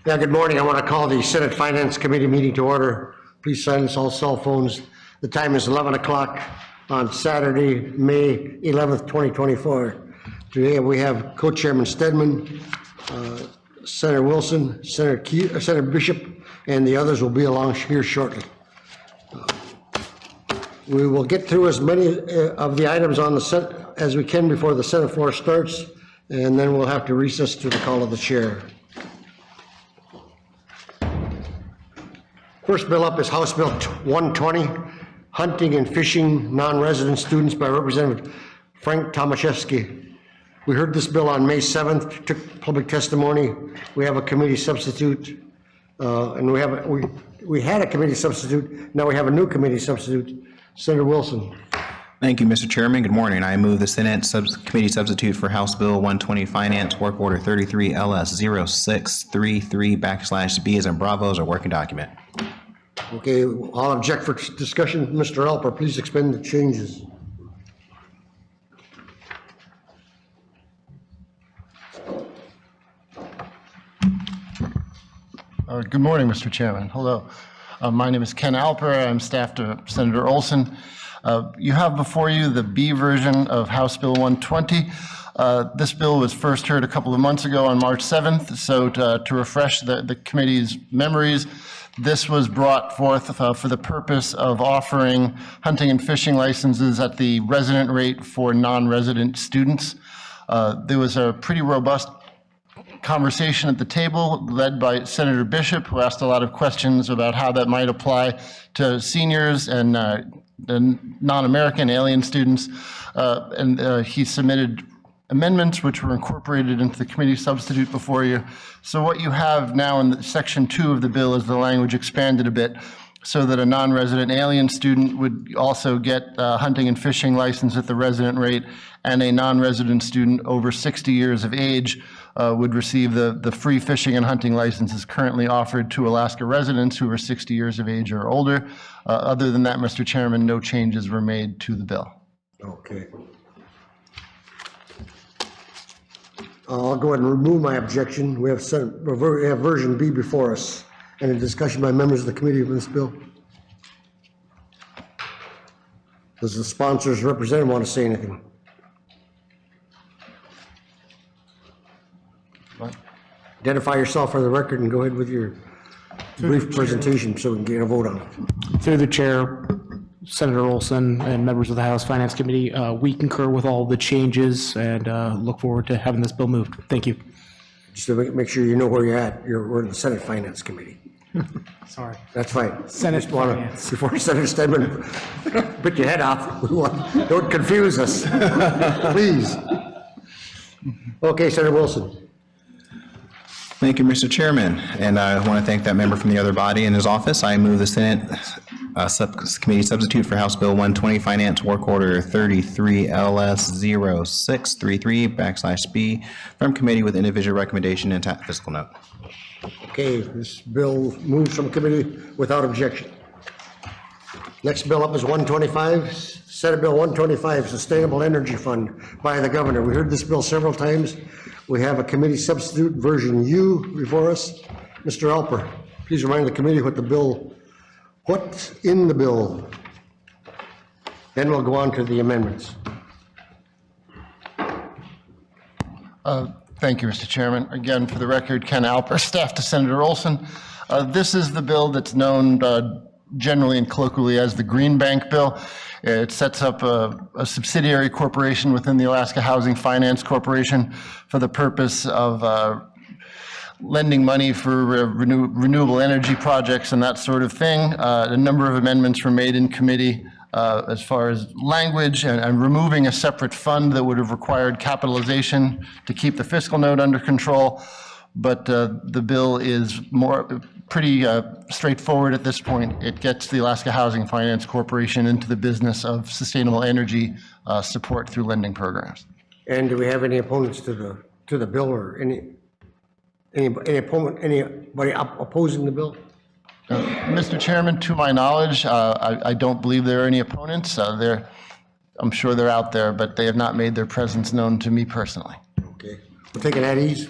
Yeah, good morning. I want to call the Senate Finance Committee meeting to order. Please silence all cell phones. The time is 11 o'clock on Saturday, May 11th, 2024. Today we have Co-Chairman Stedman, Senator Wilson, Senator Bishop, and the others will be along here shortly. We will get through as many of the items on the Senate as we can before the Senate floor starts, and then we'll have to recess to the call of the chair. First bill up is House Bill 120, Hunting and Fishing Non-Resident Students by Representative Frank Tomaszewski. We heard this bill on May 7th, took public testimony. We have a committee substitute, and we had a committee substitute. Now we have a new committee substitute. Senator Wilson. Thank you, Mr. Chairman. Good morning. I move the Senate Committee Substitute for House Bill 120 Finance Work Order 33 LS 0633/B as in Bravo as a working document. Okay, I'll object for discussion. Mr. Alper, please explain the changes. Good morning, Mr. Chairman. Hello. My name is Ken Alper. I'm staff to Senator Olson. You have before you the B version of House Bill 120. This bill was first heard a couple of months ago on March 7th. So to refresh the committee's memories, this was brought forth for the purpose of offering hunting and fishing licenses at the resident rate for non-resident students. There was a pretty robust conversation at the table led by Senator Bishop, who asked a lot of questions about how that might apply to seniors and non-American alien students. He submitted amendments which were incorporated into the committee substitute before you. So what you have now in section 2 of the bill is the language expanded a bit so that a non-resident alien student would also get a hunting and fishing license at the resident rate, and a non-resident student over 60 years of age would receive the free fishing and hunting licenses currently offered to Alaska residents who are 60 years of age or older. Other than that, Mr. Chairman, no changes were made to the bill. Okay. I'll go ahead and remove my objection. We have version B before us. Any discussion by members of the committee of this bill? Does the sponsor's representative want to say anything? What? Identify yourself for the record and go ahead with your brief presentation so we can get a vote on it. Through the chair, Senator Olson and members of the House Finance Committee, we concur with all the changes and look forward to having this bill moved. Thank you. Just to make sure you know where you're at. We're in the Senate Finance Committee. Sorry. That's fine. Senate Just wanna, Finance. before Senator Stedman put your head off, don't confuse us, please. Okay, Senator Wilson. Thank you, Mr. Chairman. And I want to thank that member from the other body in his office. I move the Senate Committee Substitute for House Bill 120 Finance Work Order 33 LS 0633/B from committee with individual recommendation and fiscal note. Okay, this bill moves from committee without objection. Next bill up is 125, Senate Bill 125, Sustainable Energy Fund by the governor. We heard this bill several times. We have a committee substitute, version U, before us. Mr. Alper, please remind the committee what's in the bill. Then we'll go on to the amendments. Thank you, Mr. Chairman. Again, for the record, Ken Alper, staff to Senator Olson. This is the bill that's known generally and colloquially as the Green Bank Bill. It sets up a subsidiary corporation within the Alaska Housing Finance Corporation for the purpose of lending money for renewable energy projects and that sort of thing. A number of amendments were made in committee as far as language and removing a separate fund that would have required capitalization to keep the fiscal note under control. But the bill is pretty straightforward at this point. It gets the Alaska Housing Finance Corporation into the business of sustainable energy support through lending programs. And do we have any opponents to the bill, or anybody opposing the bill? Mr. Chairman, to my knowledge, I don't believe there are any opponents. I'm sure they're out there, but they have not made their presence known to me personally. Okay, we'll take it at ease.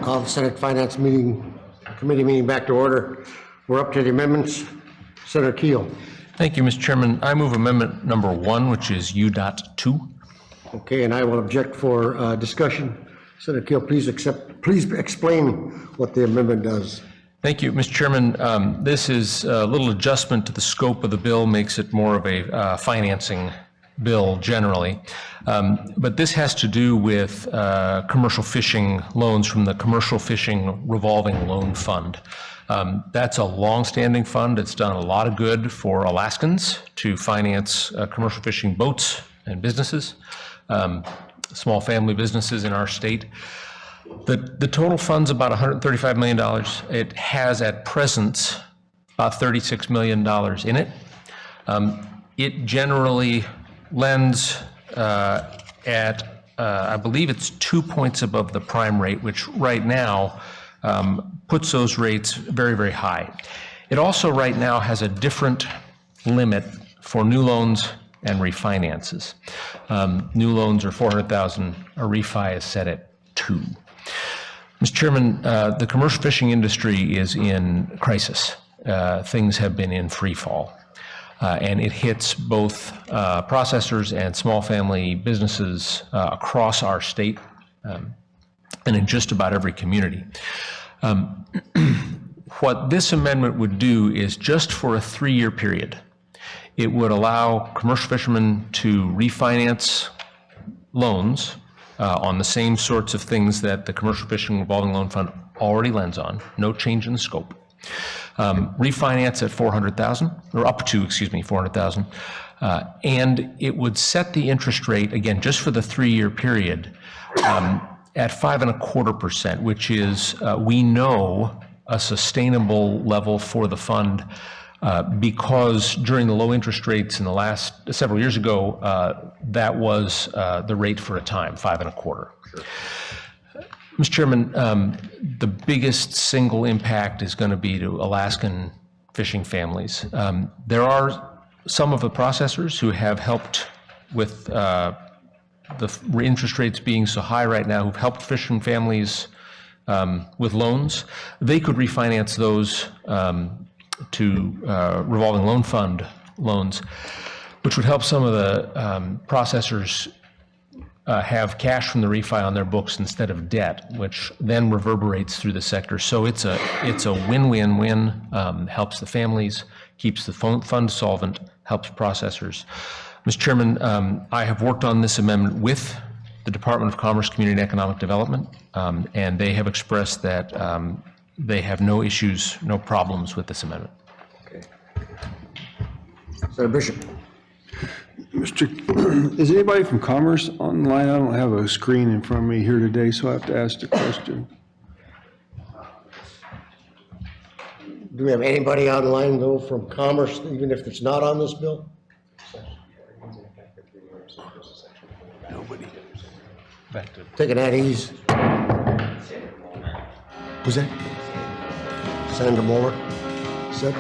Call the Senate Finance Committee meeting back to order. We're up to the amendments. Senator Keel. Thank you, Mr. Chairman. I move amendment number 1, which is U.2. Okay, and I will object for discussion. Senator Keel, please explain what the amendment does. Thank you, Mr. Chairman. This is a little adjustment to the scope of the bill, makes it more of a financing bill generally. But this has to do with commercial fishing loans from the Commercial Fishing Revolving Loan Fund. That's a long-standing fund. It's done a lot of good for Alaskans to finance commercial fishing boats and businesses, small family businesses in our state. The total fund's about $135 million. It has at present about $36 million in it. It generally lends at, I believe it's 2 points above the prime rate, which right now puts those rates very, very high. It also right now has a different limit for new loans and refinances. New loans are $400,000, a refi is set at 2. Mr. Chairman, the commercial fishing industry is in crisis. Things have been in free fall. And it hits both processors and small family businesses across our state and in just about every community. What this amendment would do is just for a 3-year period, it would allow commercial fishermen to refinance loans on the same sorts of things that the Commercial Fishing Revolving Loan Fund already lends on, no change in the scope. Refinance at $400,000, or up to, $400,000, and it would set the interest rate, again, just for the 3-year period, at 5.25%, which is, we know, a sustainable level for the fund because during the low interest rates in the last several years ago, that was the rate for a time, 5.25%. Sure. Mr. Chairman, the biggest single impact is going to be to Alaskan fishing families. There are some of the processors who have helped with the interest rates being so high right now, who've helped fishing families with loans. They could refinance those to revolving loan fund loans, which would help some of the processors have cash from the refi on their books instead of debt, which then reverberates through the sector. So it's a win-win-win, helps the families, keeps the fund solvent, helps processors. Mr. Chairman, I have worked on this amendment with the Department of Commerce, Community and Economic Development, and they have expressed that they have no issues, no problems with this amendment. Okay. Senator Bishop. Is anybody from Commerce online? I don't have a screen in front of me here today, so I have to ask the question. Do we have anybody online, though, from Commerce, even if it's not on this bill? Nobody. Taking that ease. Was that? Senator Moore said.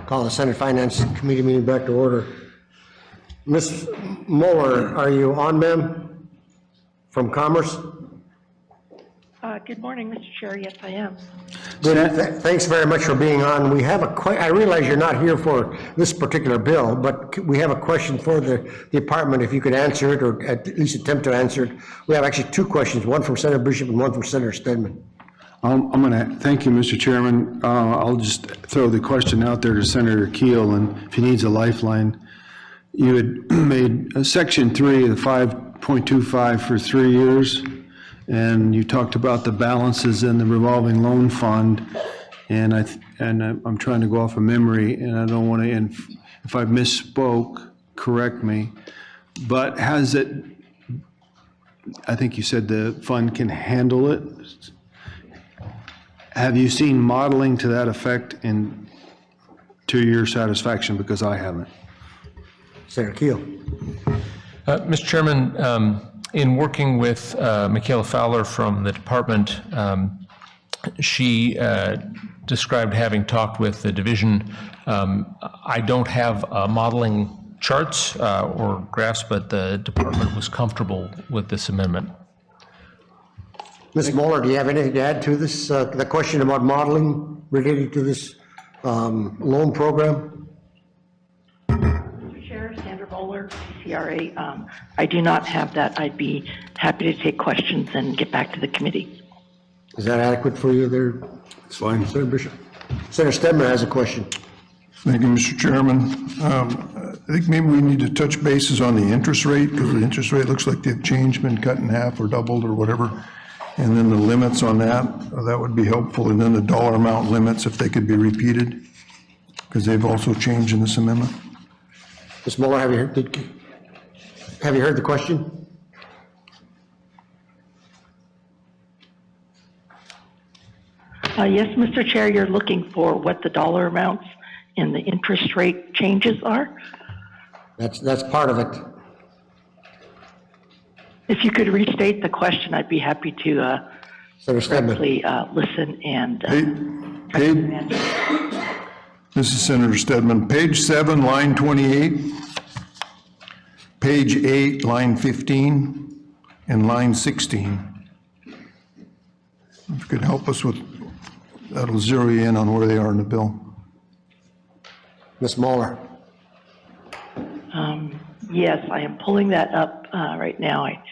Call the Senate Finance Committee meeting back to order. Ms. Mueller, are you on, ma'am? From Commerce? Good morning, Mr. Chair. Yes, I am. Thanks very much for being on. We have I realize you're not here for this particular bill, but we have a question for the department, if you could answer it, or at least attempt to answer it. We have actually 2 questions, one from Senator Bishop and one from Senator Stedman. I'm going to thank you, Mr. Chairman. I'll just throw the question out there to Senator Keel, and if he needs a lifeline. You had made Section 3 of the 5.25 for 3 years, and you talked about the balances in the revolving loan fund, and I'm trying to go off of memory, and I don't want to, and if I misspoke, correct me, but has it I think you said the fund can handle it. Have you seen modeling to that effect to your satisfaction? Because I haven't. Senator Keel. Mr. Chairman, in working with Michaela Fowler from the department, she described having talked with the division. I don't have modeling charts or graphs, but the department was comfortable with this amendment. Ms. Moeller, do you have anything to add to this, the question about modeling related to this loan program? Mr. Chair, Sandra Bowler, CCRA. I do not have that. I'd be happy to take questions and get back to the committee. Is that adequate for you there, It's fine. Senator Bishop? Senator Stedman has a question. Thank you, Mr. Chairman. I think maybe we need to touch bases on the interest rate, because the interest rate looks like they've changed, been cut in half or doubled or whatever. And then the limits on that would be helpful. And then the dollar amount limits, if they could be repeated, because they've also changed in this amendment. Ms. Moeller, have you heard the question? Yes, Mr. Chair, you're looking for what the dollar amounts and the interest rate changes are? That's part of it. If you could restate the question, I'd be happy to Senator Stedman. directly listen and This is Senator Stedman. Page 7, line 28, page 8, line 15, and line 16. If you could help us with, that'll zero you in on where they are in the bill. Ms. Moeller. Yes, I am pulling that up right now. I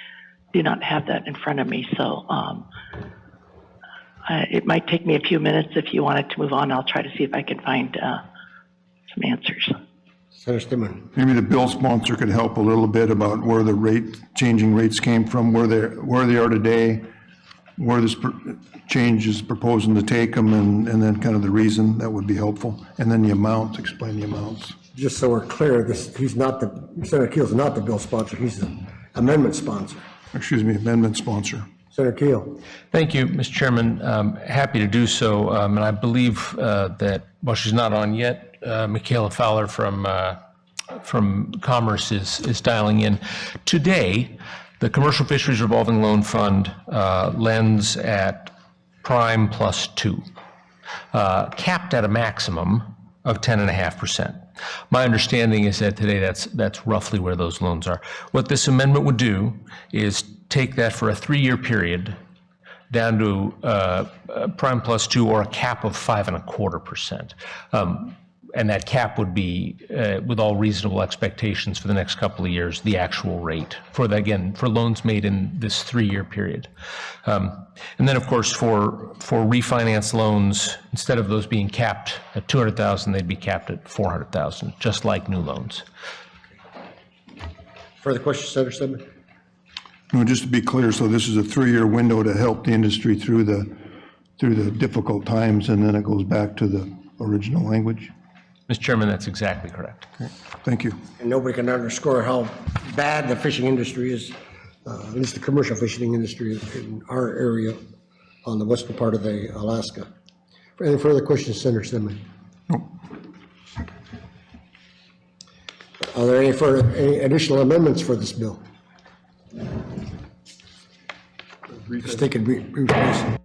do not have that in front of me, so it might take me a few minutes. If you wanted to move on, I'll try to see if I can find some answers. Senator Stedman. Maybe the bill sponsor could help a little bit about where the changing rates came from, where they are today, where this change is proposing to take them, and then kind of the reason. That would be helpful. And then the amounts, explain the amounts. Just so we're clear, Senator Keel's not the bill sponsor, he's the amendment sponsor. Excuse me, amendment sponsor. Senator Keel. Thank you, Mr. Chairman. Happy to do so. And I believe that, while she's not on yet, Michaela Fowler from Commerce is dialing in. Today, the Commercial Fisheries Revolving Loan Fund lends at prime plus 2, capped at a maximum of 10.5%. My understanding is that today that's roughly where those loans are. What this amendment would do is take that for a 3-year period down to prime plus 2 or a cap of 5.25%. And that cap would be, with all reasonable expectations for the next couple of years, the actual rate for loans made in this 3-year period. And then, of course, for refinance loans, instead of those being capped at $200,000, they'd be capped at $400,000, just like new loans. Further questions, Senator Stedman? No, just to be clear, so this is a 3-year window to help the industry through the difficult times, and then it goes back to the original language? Mr. Chairman, that's exactly correct. Thank you. And nobody can underscore how bad the fishing industry is, at least the commercial fishing industry in our area on the western part of Alaska. Any further questions, Senator Stedman? No. Are there any additional amendments for this bill? Just take a brief recess.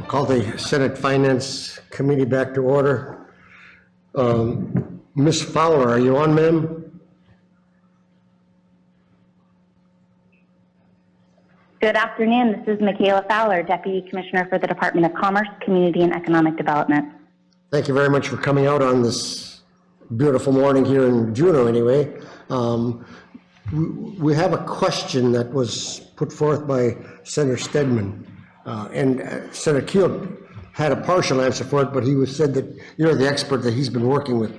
Call the Senate Finance Committee back to order. Ms. Fowler, are you on, ma'am? Good afternoon. This is Michaela Fowler, Deputy Commissioner for the Department of Commerce, Community and Economic Development. Thank you very much for coming out on this beautiful morning here in Juneau, anyway. We have a question that was put forth by Senator Stedman, and Senator Keel had a partial answer for it, but he said that you're the expert that he's been working with.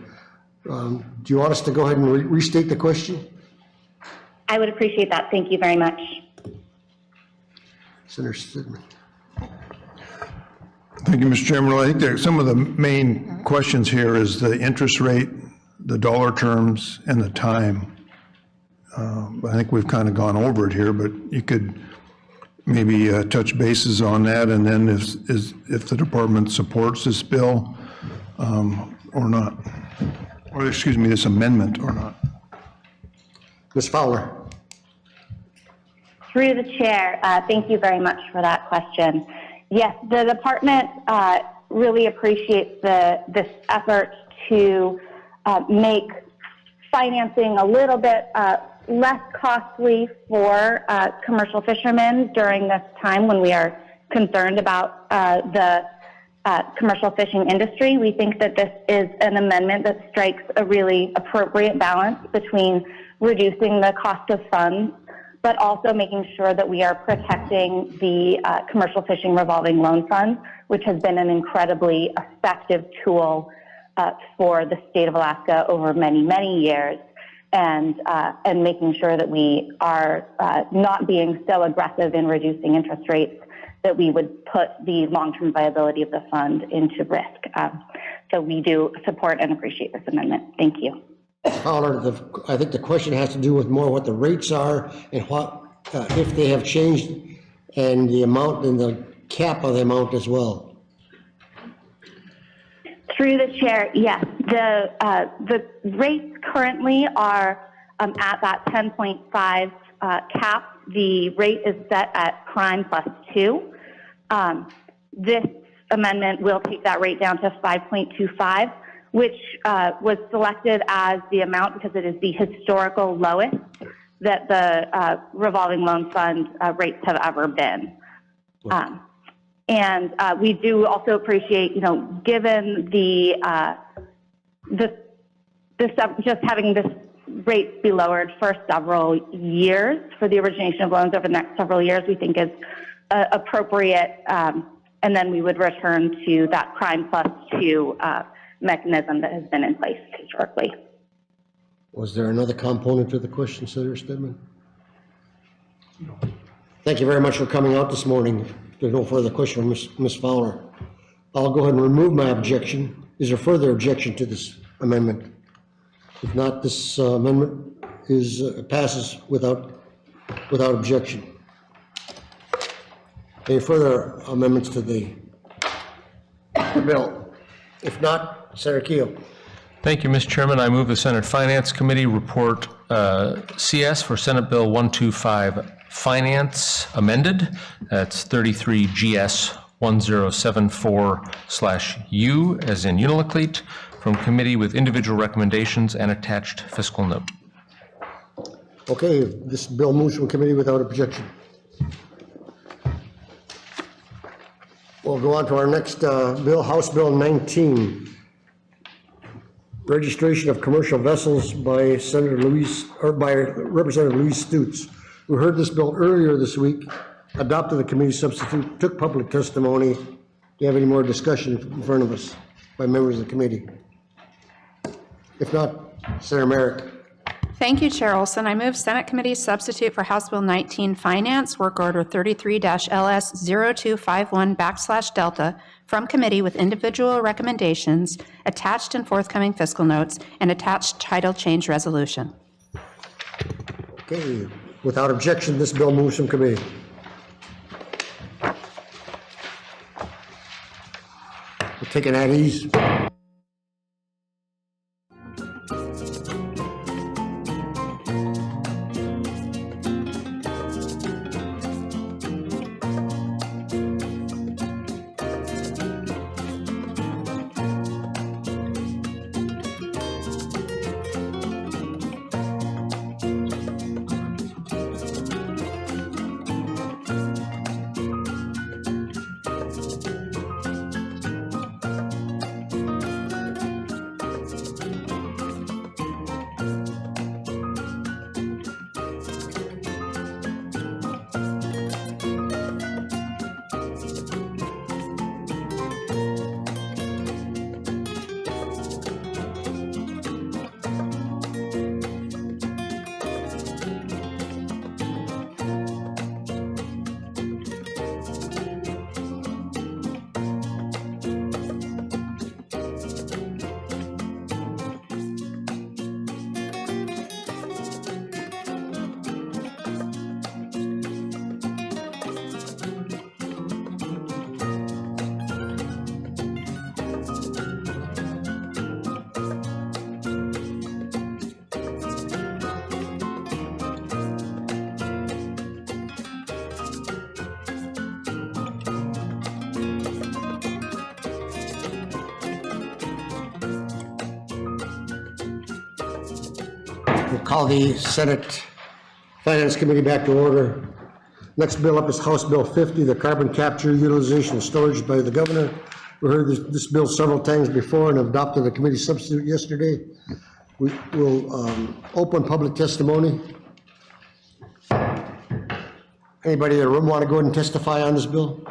Do you want us to go ahead and restate the question? I would appreciate that. Thank you very much. Senator Stedman. Thank you, Mr. Chairman. Well, I think that some of the main questions here is the interest rate, the dollar terms, and the time. I think we've kind of gone over it here, but you could maybe touch bases on that, and then if the department supports this bill or not, or excuse me, this amendment or not. Ms. Fowler. Through the chair, thank you very much for that question. Yes, the department really appreciates this effort to make financing a little bit less costly for commercial fishermen during this time when we are concerned about the commercial fishing industry. We think that this is an amendment that strikes a really appropriate balance between reducing the cost of funds, but also making sure that we are protecting the commercial fishing revolving loan fund, which has been an incredibly effective tool for the state of Alaska over many, many years, and making sure that we are not being so aggressive in reducing interest rates that we would put the long-term viability of the fund into risk. So we do support and appreciate this amendment. Thank you. Fowler, I think the question has to do with more what the rates are and what, if they have changed, and the amount and the cap of the amount as well. Through the chair, yes. The rates currently are at that 10.5 cap. The rate is set at prime +2. This amendment will take that rate down to 5.25, which was selected as the amount because it is the historical lowest that the revolving loan fund rates have ever been. And we do also appreciate, given just having this rates be lowered for several years for the origination of loans over the next several years, we think is appropriate. And then we would return to that prime +2 mechanism that has been in place historically. Was there another component to the question, Senator Stedman? No. Thank you very much for coming out this morning. If there's no further question from Ms. Fowler, I'll go ahead and remove my objection. Is there further objection to this amendment? If not, this amendment passes without objection. Any further amendments to the bill? If not, Senator Keel. Thank you, Mr. Chairman. I move the Senate Finance Committee report CS for Senate Bill 125 Finance amended. That's 33 GS 1074/U as in Unalakleet, from committee with individual recommendations and attached fiscal note. Okay, this bill moves from committee without objection. We'll go on to our next bill, House Bill 19. Registration of commercial vessels by by Representative Louise Stutes. We heard this bill earlier this week, adopted the committee substitute, took public testimony. Do you have any more discussion in front of us by members of the committee? If not, Senator Merrick. Thank you, Chair Olson. I move Senate Committee substitute for House Bill 19 Finance, Work Order 33-LS0251/Delta, from committee with individual recommendations, attached and forthcoming fiscal notes, and attached title change resolution. Okay, without objection, this bill moves from committee. We're taking that ease. We'll call the Senate Finance Committee back to order. Next bill up is House Bill 50, the carbon capture, utilization, and storage by the governor. We heard this bill several times before and adopted a committee substitute yesterday. We will open public testimony. Anybody in the room want to go ahead and testify on this bill?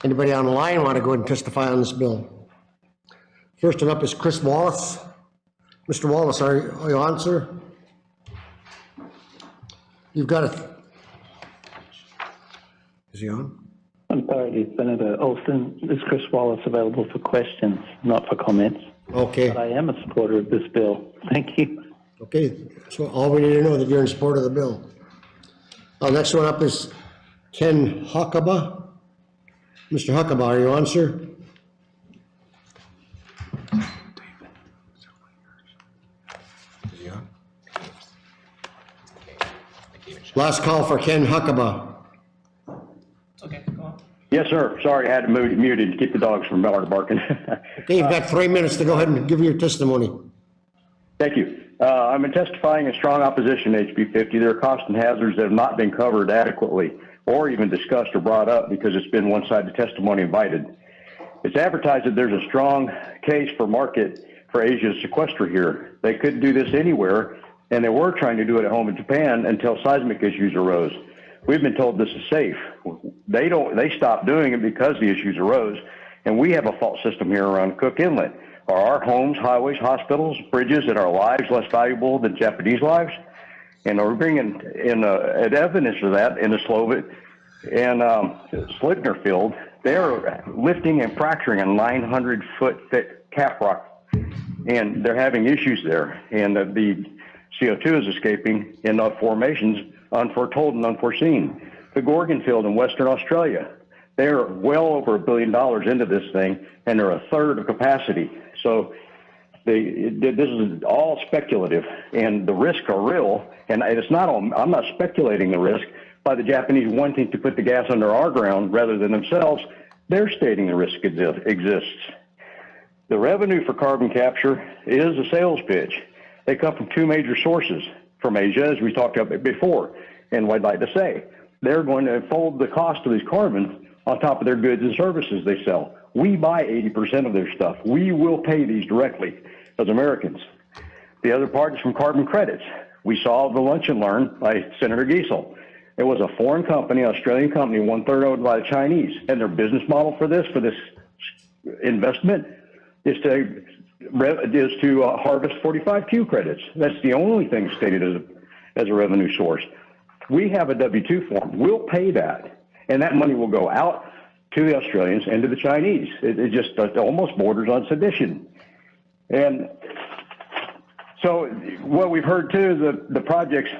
Anybody online want to go ahead and testify on this bill? First one up is Chris Wallace. Mr. Wallace, are you on, sir? You've got it. Is he on? I'm sorry, Senator Olson. Is Chris Wallace available for questions, not for comments? Okay. But I am a supporter of this bill. Thank you. Okay, so all we need to know that you're in support of the bill. Next one up is Ken Huckabee. Mr. Huckabee, are you on, sir? Is he on? Last call for Ken Huckabee. Yes, sir. Sorry, I had to mute it muted to keep the dogs from barking. Okay, you've got 3 minutes to go ahead and give your testimony. Thank you. I'm testifying in strong opposition to HB 50. There are costs and hazards that have not been covered adequately or even discussed or brought up because it's been one-sided testimony invited. It's advertised that there's a strong case for market for Asia's sequester here. They couldn't do this anywhere, and they were trying to do it at home in Japan until seismic issues arose. We've been told this is safe. They stopped doing it because the issues arose, and we have a fault system here around Cook Inlet. Are our homes, highways, hospitals, bridges, and our lives less valuable than Japanese lives? And we're bringing in evidence of that in the Slovit and Slipner field. They're lifting and fracturing a 900-foot thick cap rock, and they're having issues there. And the CO2 is escaping in formations unforetold and unforeseen. The Gorgon field in Western Australia, they're well over $1 billion into this thing, and they're a third of capacity. So this is all speculative, and the risks are real. And it's not all, I'm not speculating the risk by the Japanese wanting to put the gas under our ground rather than themselves. They're stating the risk exists. The revenue for carbon capture is a sales pitch. They come from two major sources, from Asia, as we talked about before. And what I'd like to say, they're going to fold the cost of these carbons on top of their goods and services they sell. We buy 80% of their stuff. We will pay these directly as Americans. The other part is from carbon credits. We saw the lunch and learn by Senator Giesel. It was a foreign company, Australian company, one-third owned by the Chinese. And their business model for this investment is to harvest 45Q credits. That's the only thing stated as a revenue source. We have a W-2 form. We'll pay that, and that money will go out to the Australians and to the Chinese. It just almost borders on sedition. And so what we've heard too is the projects,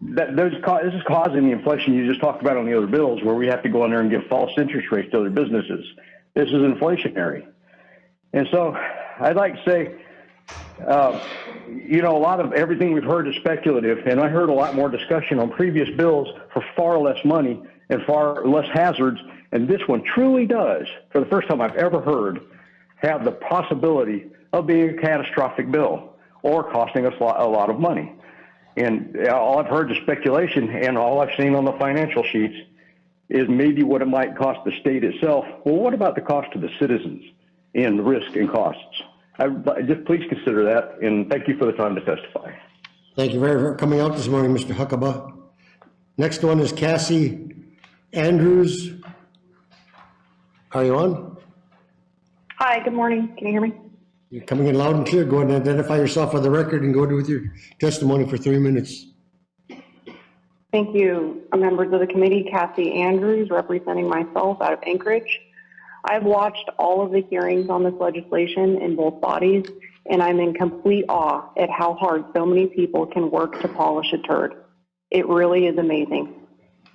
this is causing the inflation you just talked about on the other bills, where we have to go in there and give false interest rates to other businesses. This is inflationary. And so I'd like to say, a lot of everything we've heard is speculative, and I heard a lot more discussion on previous bills for far less money and far less hazards, and this one truly does, for the first time I've ever heard, have the possibility of being a catastrophic bill or costing us a lot of money. And all I've heard is speculation, and all I've seen on the financial sheets is maybe what it might cost the state itself. Well, what about the cost to the citizens in risk and costs? Just please consider that, and thank you for the time to testify. Thank you very much for coming out this morning, Mr. Huckabee. Next one is Cassie Andrews. Are you on? Hi, good morning. Can you hear me? You're coming in loud and clear. Go ahead and identify yourself for the record and go with your testimony for 3 minutes. Thank you, members of the committee. Cassie Andrews, representing myself out of Anchorage. I've watched all of the hearings on this legislation in both bodies, and I'm in complete awe at how hard so many people can work to polish a turd. It really is amazing.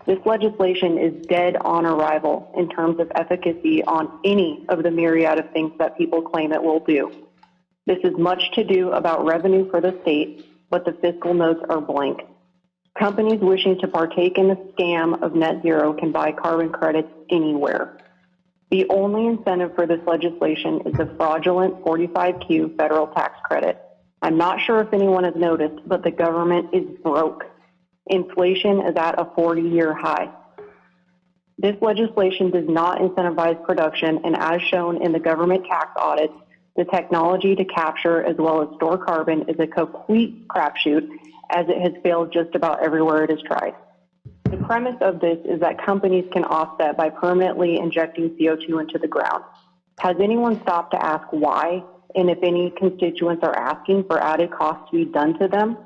This legislation is dead on arrival in terms of efficacy on any of the myriad of things that people claim it will do. This is much to do about revenue for the state, but the fiscal notes are blank. Companies wishing to partake in the scam of net zero can buy carbon credits anywhere. The only incentive for this legislation is the fraudulent 45Q federal tax credit. I'm not sure if anyone has noticed, but the government is broke. Inflation is at a 40-year high. This legislation does not incentivize production, and as shown in the government tax audits, the technology to capture as well as store carbon is a complete crapshoot, as it has failed just about everywhere it is tried. The premise of this is that companies can offset by permanently injecting CO2 into the ground. Has anyone stopped to ask why, and if any constituents are asking for added costs to be done to them?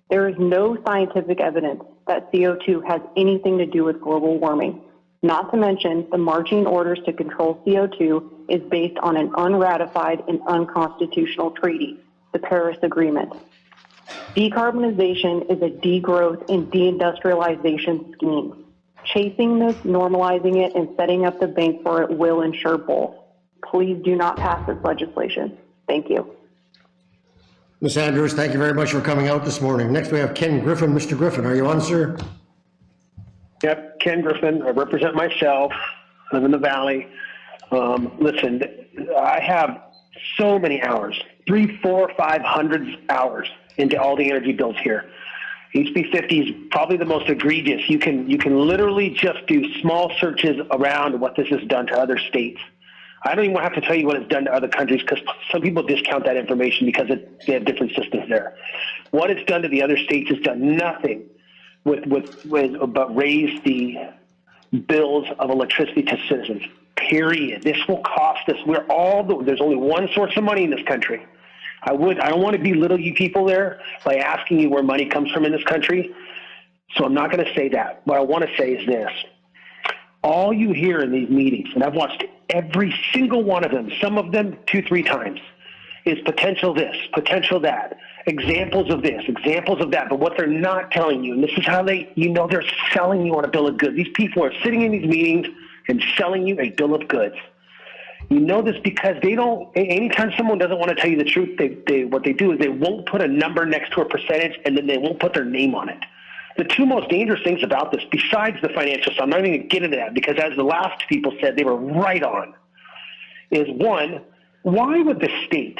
There is no scientific evidence that CO2 has anything to do with global warming. Not to mention, the marching orders to control CO2 is based on an unratified and unconstitutional treaty, the Paris Agreement. Decarbonization is a degrowth and deindustrialization scheme. Chasing this, normalizing it, and setting up the bank for it will ensure both. Please do not pass this legislation. Thank you. Ms. Andrews, thank you very much for coming out this morning. Next, we have Ken Griffin. Mr. Griffin, are you on, sir? Yep, Ken Griffin. I represent myself. I live in the Valley. Listen, I have so many hours, 300, 400, 500 hours into all the energy bills here. HB 50 is probably the most egregious. You can literally just do small searches around what this has done to other states. I don't even have to tell you what it's done to other countries, because some people discount that information because they have different systems there. What it's done to the other states has done nothing but raise the bills of electricity to citizens, period. This will cost us. There's only one source of money in this country. I don't want to belittle you people there by asking you where money comes from in this country, so I'm not going to say that. What I want to say is this. All you hear in these meetings, and I've watched every single one of them, some of them 2-3 times, is potential this, potential that, examples of this, examples of that. But what they're not telling you, and this is how they're selling you on a bill of goods. These people are sitting in these meetings and selling you a bill of goods. You know this because they don't, anytime someone doesn't want to tell you the truth, what they do is they won't put a number next to a percentage, and then they won't put their name on it. The two most dangerous things about this, besides the financial stuff, I'm not even going to get into that, because as the last people said, they were right on, is one, why would the state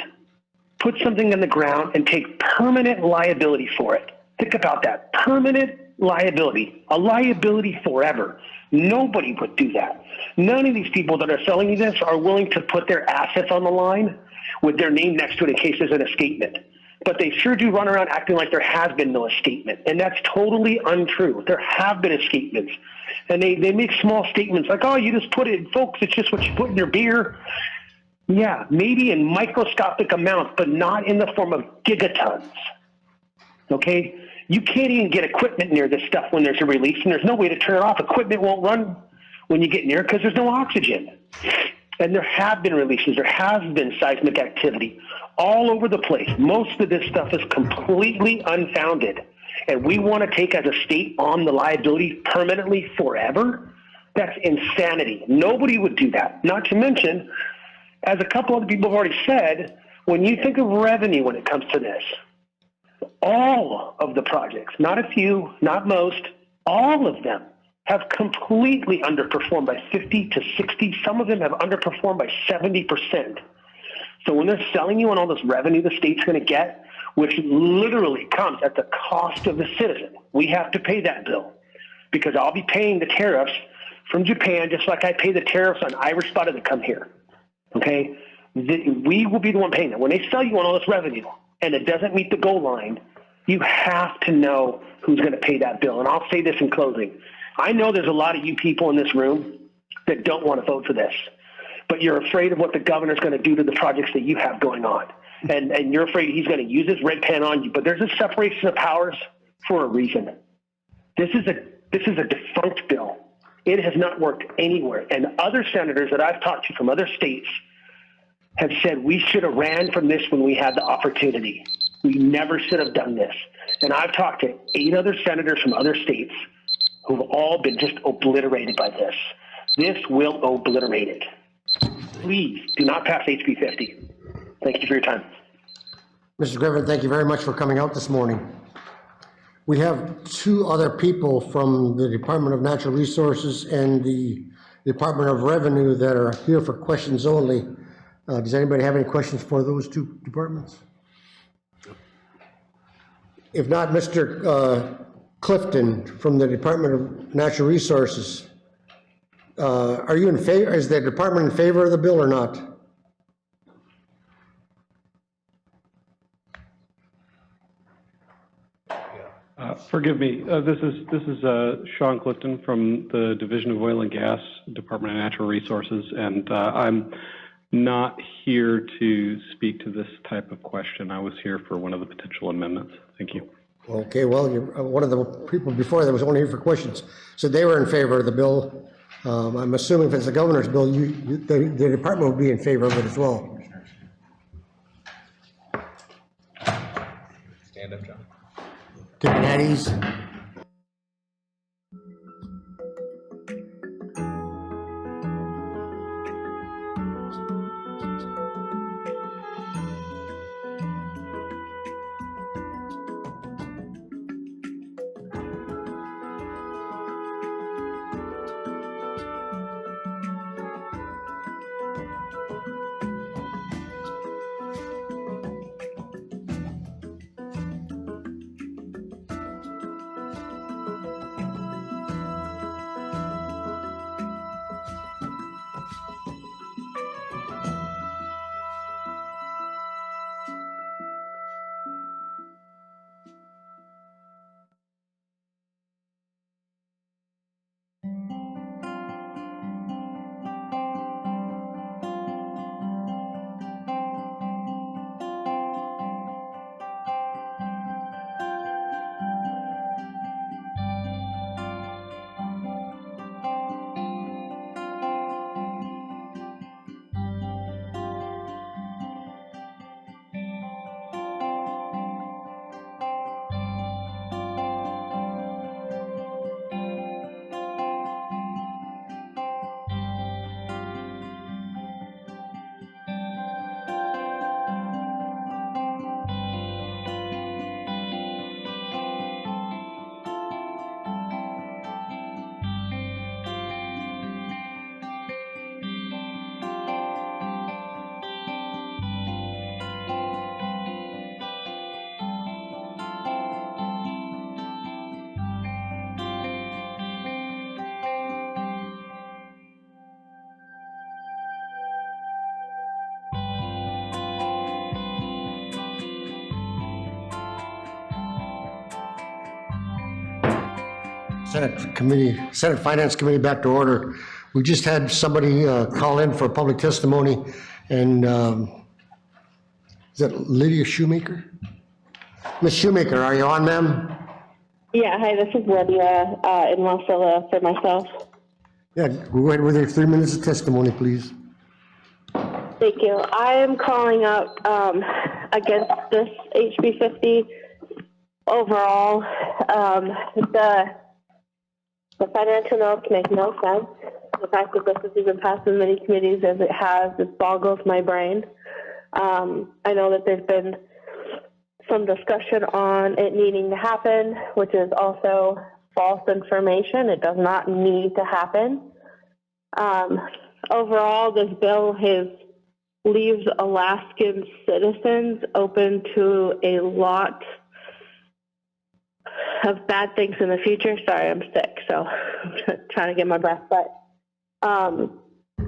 put something in the ground and take permanent liability for it? Think about that. Permanent liability. A liability forever. Nobody would do that. None of these people that are selling you this are willing to put their assets on the line with their name next to it in case there's an escapement. But they sure do run around acting like there has been no escapement. And that's totally untrue. There have been escapements. And they make small statements like, oh, you just put it, folks, it's just what you put in your beer. Yeah, maybe in microscopic amounts, but not in the form of gigatons. Okay? You can't even get equipment near this stuff when there's a release, and there's no way to turn it off. Equipment won't run when you get near because there's no oxygen. And there have been releases. There has been seismic activity all over the place. Most of this stuff is completely unfounded. And we want to take as a state on the liability permanently forever? That's insanity. Nobody would do that. Not to mention, as a couple other people have already said, when you think of revenue when it comes to this, all of the projects, not a few, not most, all of them have completely underperformed by 50 to 60. Some of them have underperformed by 70%. So when they're selling you on all this revenue the state's going to get, which literally comes at the cost of the citizen, we have to pay that bill because I'll be paying the tariffs from Japan just like I pay the tariffs on Irish spotted that come here. Okay? We will be the one paying that. When they sell you on all this revenue and it doesn't meet the goal line, you have to know who's going to pay that bill. And I'll say this in closing. I know there's a lot of you people in this room that don't want to vote for this, but you're afraid of what the governor's going to do to the projects that you have going on. And you're afraid he's going to use his red pen on you. But there's a separation of powers for a reason. This is a defunct bill. It has not worked anywhere. And other senators that I've talked to from other states have said we should have ran from this when we had the opportunity. We never should have done this. And I've talked to 8 other senators from other states who've all been just obliterated by this. This will obliterate it. Please do not pass HB 50. Thank you for your time. Mr. Griffin, thank you very much for coming out this morning. We have 2 other people from the Department of Natural Resources and the Department of Revenue that are here for questions only. Does anybody have any questions for those two departments? If not, Mr. Clifton from the Department of Natural Resources, are you in favor, is the department in favor of the bill or not? Forgive me. This is Sean Clifton from the Division of Oil and Gas, Department of Natural Resources, and I'm not here to speak to this type of question. I was here for one of the potential amendments. Thank you. Okay, well, you're, one of the people before that was only here for questions, so they were in favor of the bill. I'm assuming if it's the governor's bill, the department will be in favor of it as well. Stand up, John. Take it at ease. Senate Finance Committee back to order. We just had somebody call in for public testimony, and is that Lydia Shoemaker? Ms. Shoemaker, are you on, ma'am? Yeah, hi, this is Lydia in Wasilla for myself. Yeah, go ahead with your 3 minutes of testimony, please. Thank you. I am calling up against this HB 50 overall. The financial notes make no sense. The fact that this has even passed as many committees as it has, it boggles my brain. I know that there's been some discussion on it needing to happen, which is also false information. It does not need to happen. Overall, this bill leaves Alaskan citizens open to a lot of bad things in the future. Sorry, I'm sick, so I'm trying to get my breath. But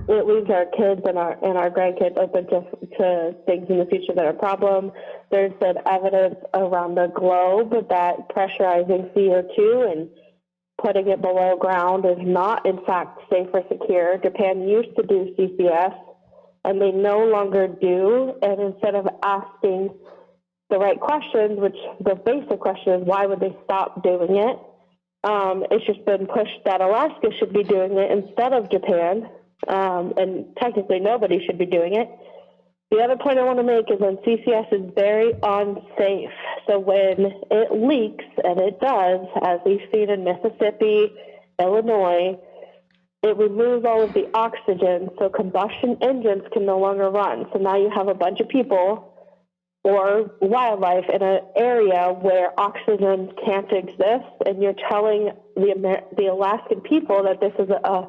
it leaves our kids and our grandkids open to things in the future that are a problem. There's been evidence around the globe that pressurizing CO2 and putting it below ground is not, in fact, safe or secure. Japan used to do CCS, and they no longer do. And instead of asking the right questions, which the basic question is, why would they stop doing it? It's just been pushed that Alaska should be doing it instead of Japan, and technically nobody should be doing it. The other point I want to make is that CCS is very unsafe. So when it leaks, and it does, as we've seen in Mississippi, Illinois, it removes all of the oxygen, so combustion engines can no longer run. So now you have a bunch of people or wildlife in an area where oxygen can't exist, and you're telling the Alaskan people that this is a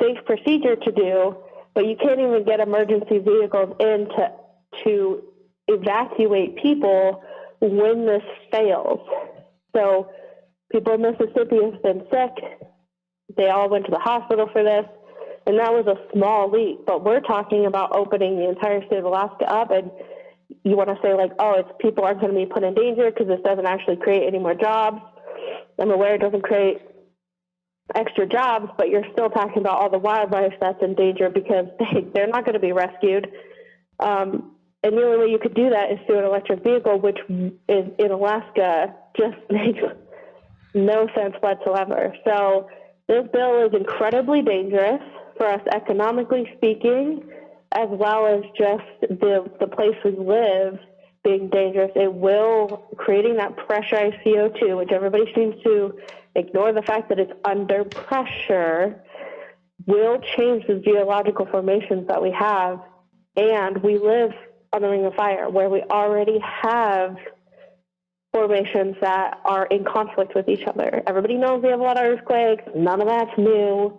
safe procedure to do, but you can't even get emergency vehicles in to evacuate people when this fails. So people in Mississippi have been sick. They all went to the hospital for this, and that was a small leak. But we're talking about opening the entire state of Alaska up, and you want to say like, oh, it's people aren't going to be put in danger because this doesn't actually create any more jobs. I'm aware it doesn't create extra jobs, but you're still talking about all the wildlife that's in danger because they're not going to be rescued. And the only way you could do that is through an electric vehicle, which is in Alaska just makes no sense whatsoever. So this bill is incredibly dangerous for us economically speaking, as well as just the place we live being dangerous. It will, creating that pressurized CO2, which everybody seems to ignore the fact that it's under pressure, will change the geological formations that we have. And we live on the Ring of Fire, where we already have formations that are in conflict with each other. Everybody knows we have a lot of earthquakes. None of that's new.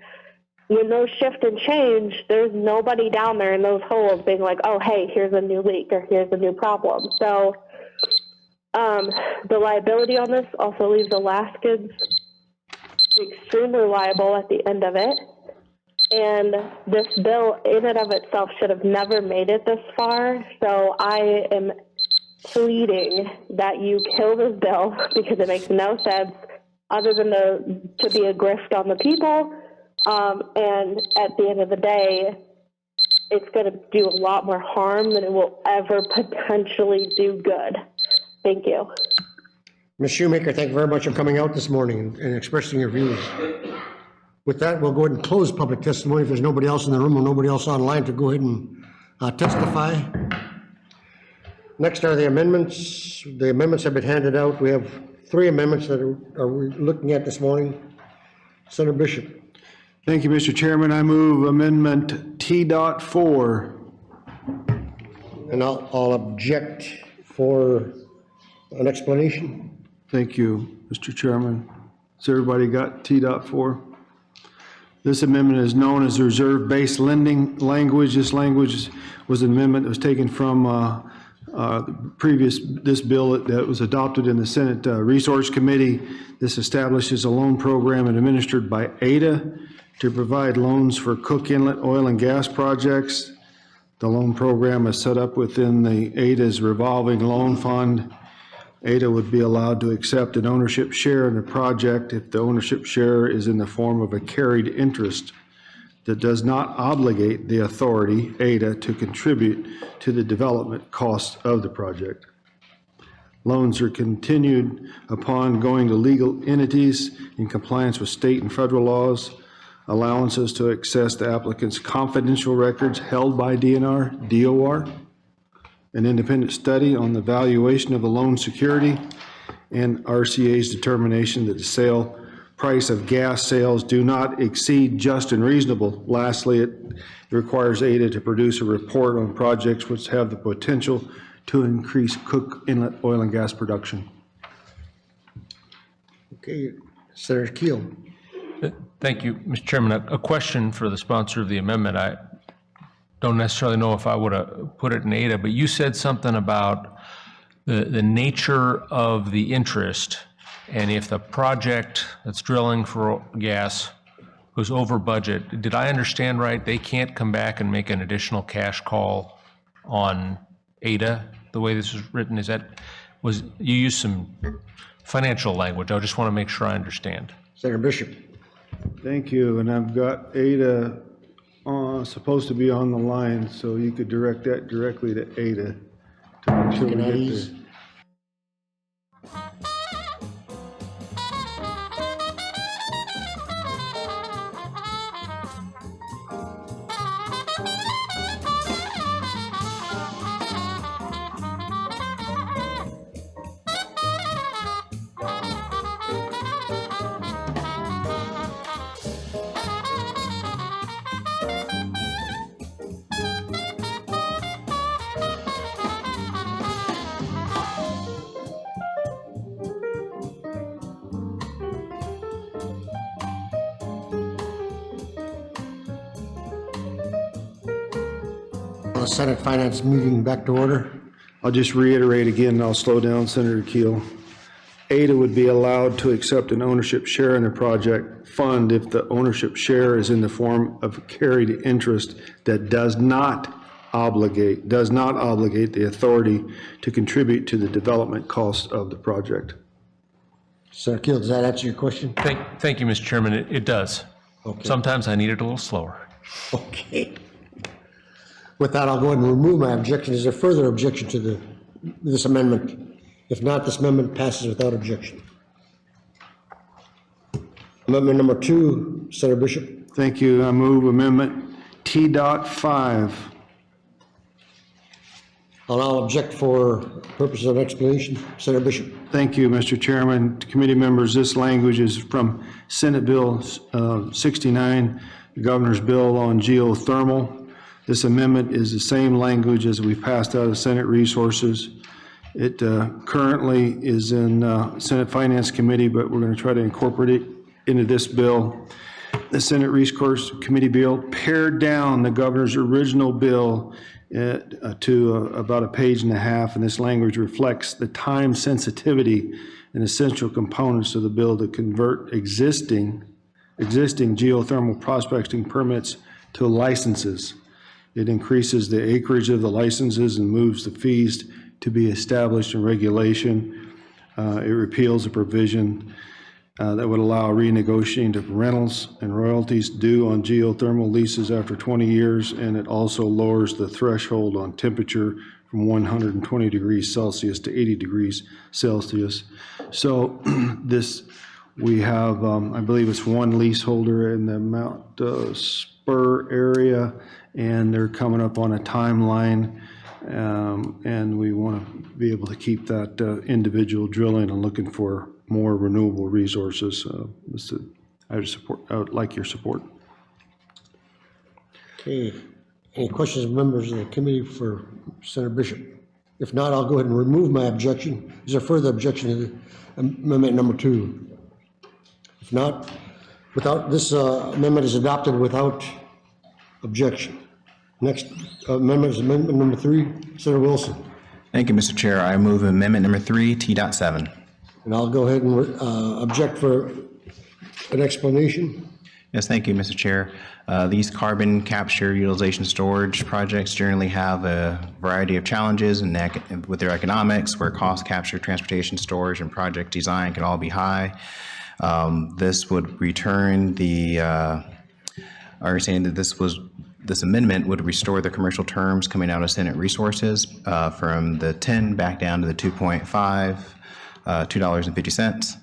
When those shift and change, there's nobody down there in those holes being like, oh, hey, here's a new leak or here's a new problem. So the liability on this also leaves Alaskans extremely liable at the end of it. And this bill in and of itself should have never made it this far. So I am pleading that you kill this bill because it makes no sense other than to be a grift on the people. And at the end of the day, it's going to do a lot more harm than it will ever potentially do good. Thank you. Ms. Shoemaker, thank you very much for coming out this morning and expressing your views. With that, we'll go ahead and close public testimony if there's nobody else in the room or nobody else online to go ahead and testify. Next are the amendments. The amendments have been handed out. We have 3 amendments that we're looking at this morning. Senator Bishop. Thank you, Mr. Chairman. I move amendment T.4. And I'll object for an explanation. Thank you, Mr. Chairman. Has everybody got T.4? This amendment is known as the reserve-based lending language. This language was an amendment that was taken from this bill that was adopted in the Senate Resource Committee. This establishes a loan program administered by ADA to provide loans for Cook Inlet oil and gas projects. The loan program is set up within the ADA's revolving loan fund. ADA would be allowed to accept an ownership share in the project if the ownership share is in the form of a carried interest that does not obligate the authority, ADA, to contribute to the development costs of the project. Loans are continued upon going to legal entities in compliance with state and federal laws. Allowances to access the applicant's confidential records held by DNR, DOR, an independent study on the valuation of the loan security, and RCA's determination that the sale price of gas sales do not exceed just and reasonable. Lastly, it requires ADA to produce a report on projects which have the potential to increase Cook Inlet oil and gas production. Okay, Senator Keel. Thank you, Mr. Chairman. A question for the sponsor of the amendment. I don't necessarily know if I would have put it in ADA, but you said something about the nature of the interest, and if the project that's drilling for gas goes over budget, did I understand right? They can't come back and make an additional cash call on ADA the way this is written? You used some financial language. I just want to make sure I understand. Senator Bishop. Thank you, and I've got ADA supposed to be on the line, so you could direct that directly to ADA to make sure we get there. the Senate Finance meeting back to order. I'll just reiterate again, and I'll slow down, Senator Keel. ADA would be allowed to accept an ownership share in the project fund if the ownership share is in the form of carried interest that does not obligate the authority to contribute to the development cost of the project. Senator Keel, does that answer your question? Thank you, Mr. Chairman. It does. Okay. Sometimes I need it a little slower. Okay. With that, I'll go ahead and remove my objection. Is there further objection to this amendment? If not, this amendment passes without objection. Amendment number 2, Senator Bishop. Thank you. I move amendment T.5. I'll object for purposes of explanation. Senator Bishop. Thank you, Mr. Chairman. Committee members, this language is from Senate Bill 69, the Governor's Bill on geothermal. This amendment is the same language as we passed out of Senate Resources. It currently is in Senate Finance Committee, but we're going to try to incorporate it into this bill. The Senate Resource Committee bill pared down the governor's original bill to about a page and a half, and this language reflects the time sensitivity and essential components of the bill to convert existing geothermal prospecting permits to licenses. It increases the acreage of the licenses and moves the fees to be established in regulation. It repeals a provision that would allow renegotiating of rentals and royalties due on geothermal leases after 20 years, and it also lowers the threshold on temperature from 120 degrees Celsius to 80 degrees Celsius. So we have, I believe it's one leaseholder in the Mount Spur area, and they're coming up on a timeline, and we want to be able to keep that individual drilling and looking for more renewable resources. I would like your support. Okay. Any questions, members of the committee for Senator Bishop? If not, I'll go ahead and remove my objection. Is there further objection to the amendment number 2? If not, without this amendment is adopted without objection. Next amendment is amendment number 3, Senator Wilson. Thank you, Mr. Chair. I move amendment number 3, T.7. And I'll go ahead and object for an explanation. Yes, thank you, Mr. Chair. These carbon capture utilization storage projects generally have a variety of challenges with their economics, where cost, capture, transportation, storage, and project design can all be high. This would return understanding that this amendment would restore the commercial terms coming out of Senate Resources from the 10 back down to the 2.5, $2.50.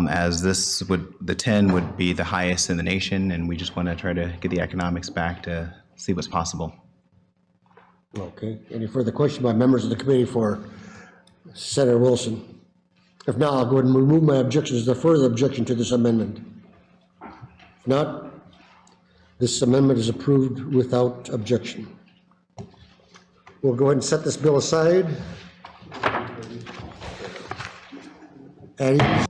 As the 10 would be the highest in the nation, and we just want to try to get the economics back to see what's possible. Okay. Any further questions by members of the committee for Senator Wilson? If not, I'll go ahead and remove my objection. Is there further objection to this amendment? If not, this amendment is approved without objection. We'll go ahead and set this bill aside. Addie?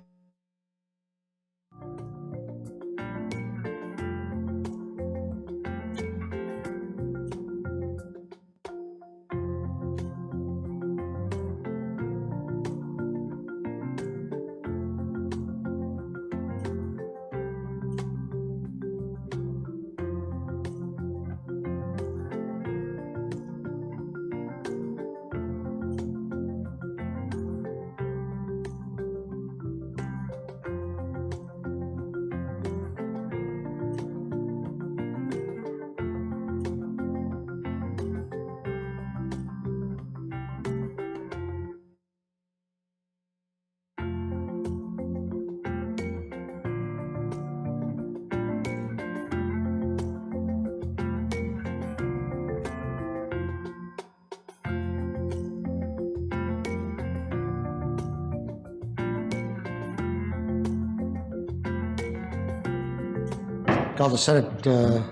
Call the Senate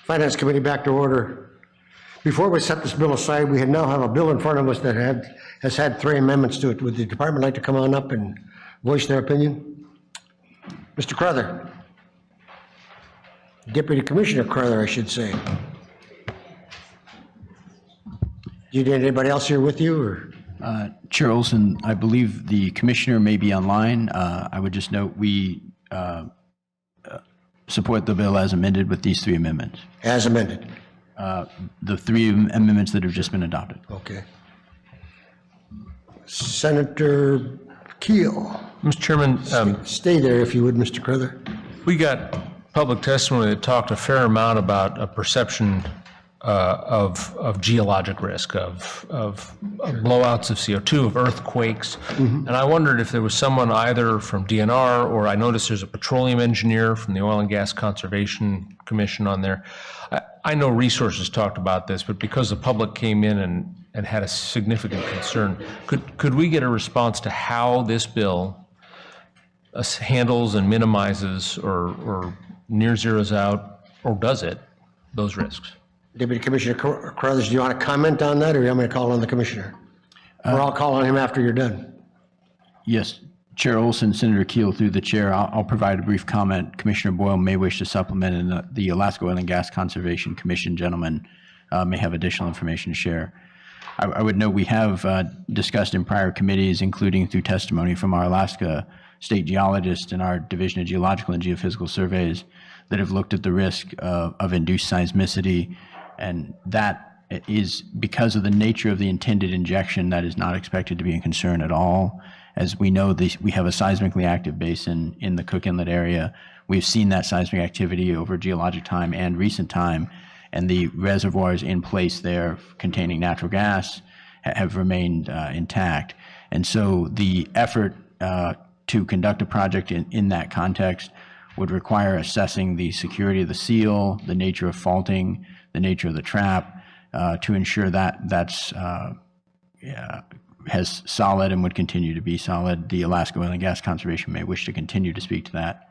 Finance Committee back to order. Before we set this bill aside, we now have a bill in front of us that has had 3 amendments to it. Would the department like to come on up and voice their opinion? Mr. Crowther. Deputy Commissioner Crowther, I should say. Do you need anybody else here with you, or? Chair Olson, I believe the commissioner may be online. I would just note we support the bill as amended with these 3 amendments. As amended? The 3 amendments that have just been adopted. Okay. Senator Keel. Mr. Chairman. Stay there if you would, Mr. Crowther. We got public testimony that talked a fair amount about a perception of geologic risk, of blowouts of CO2, of earthquakes. And I wondered if there was someone either from DNR, or I noticed there's a petroleum engineer from the Oil and Gas Conservation Commission on there. I know Resources talked about this, but because the public came in and had a significant concern, could we get a response to how this bill handles and minimizes or near zeros out, or does it, those risks? Deputy Commissioner Carruthers, do you want to comment on that, or do you want me to call on the commissioner? Or I'll call on him after you're done. Yes, Chair Olson, Senator Keel, through the chair, I'll provide a brief comment. Commissioner Boyle may wish to supplement, and the Alaska Oil and Gas Conservation Commission gentleman may have additional information to share. I would note we have discussed in prior committees, including through testimony from our Alaska state geologists and our Division of Geological and Geophysical Surveys, that have looked at the risk of induced seismicity, and that is because of the nature of the intended injection. That is not expected to be a concern at all. As we know, we have a seismically active basin in the Cook Inlet area. We've seen that seismic activity over geologic time and recent time, and the reservoirs in place there containing natural gas have remained intact. And so the effort to conduct a project in that context would require assessing the security of the seal, the nature of faulting, the nature of the trap, to ensure that that's has solid and would continue to be solid. The Alaska Oil and Gas Conservation may wish to continue to speak to that.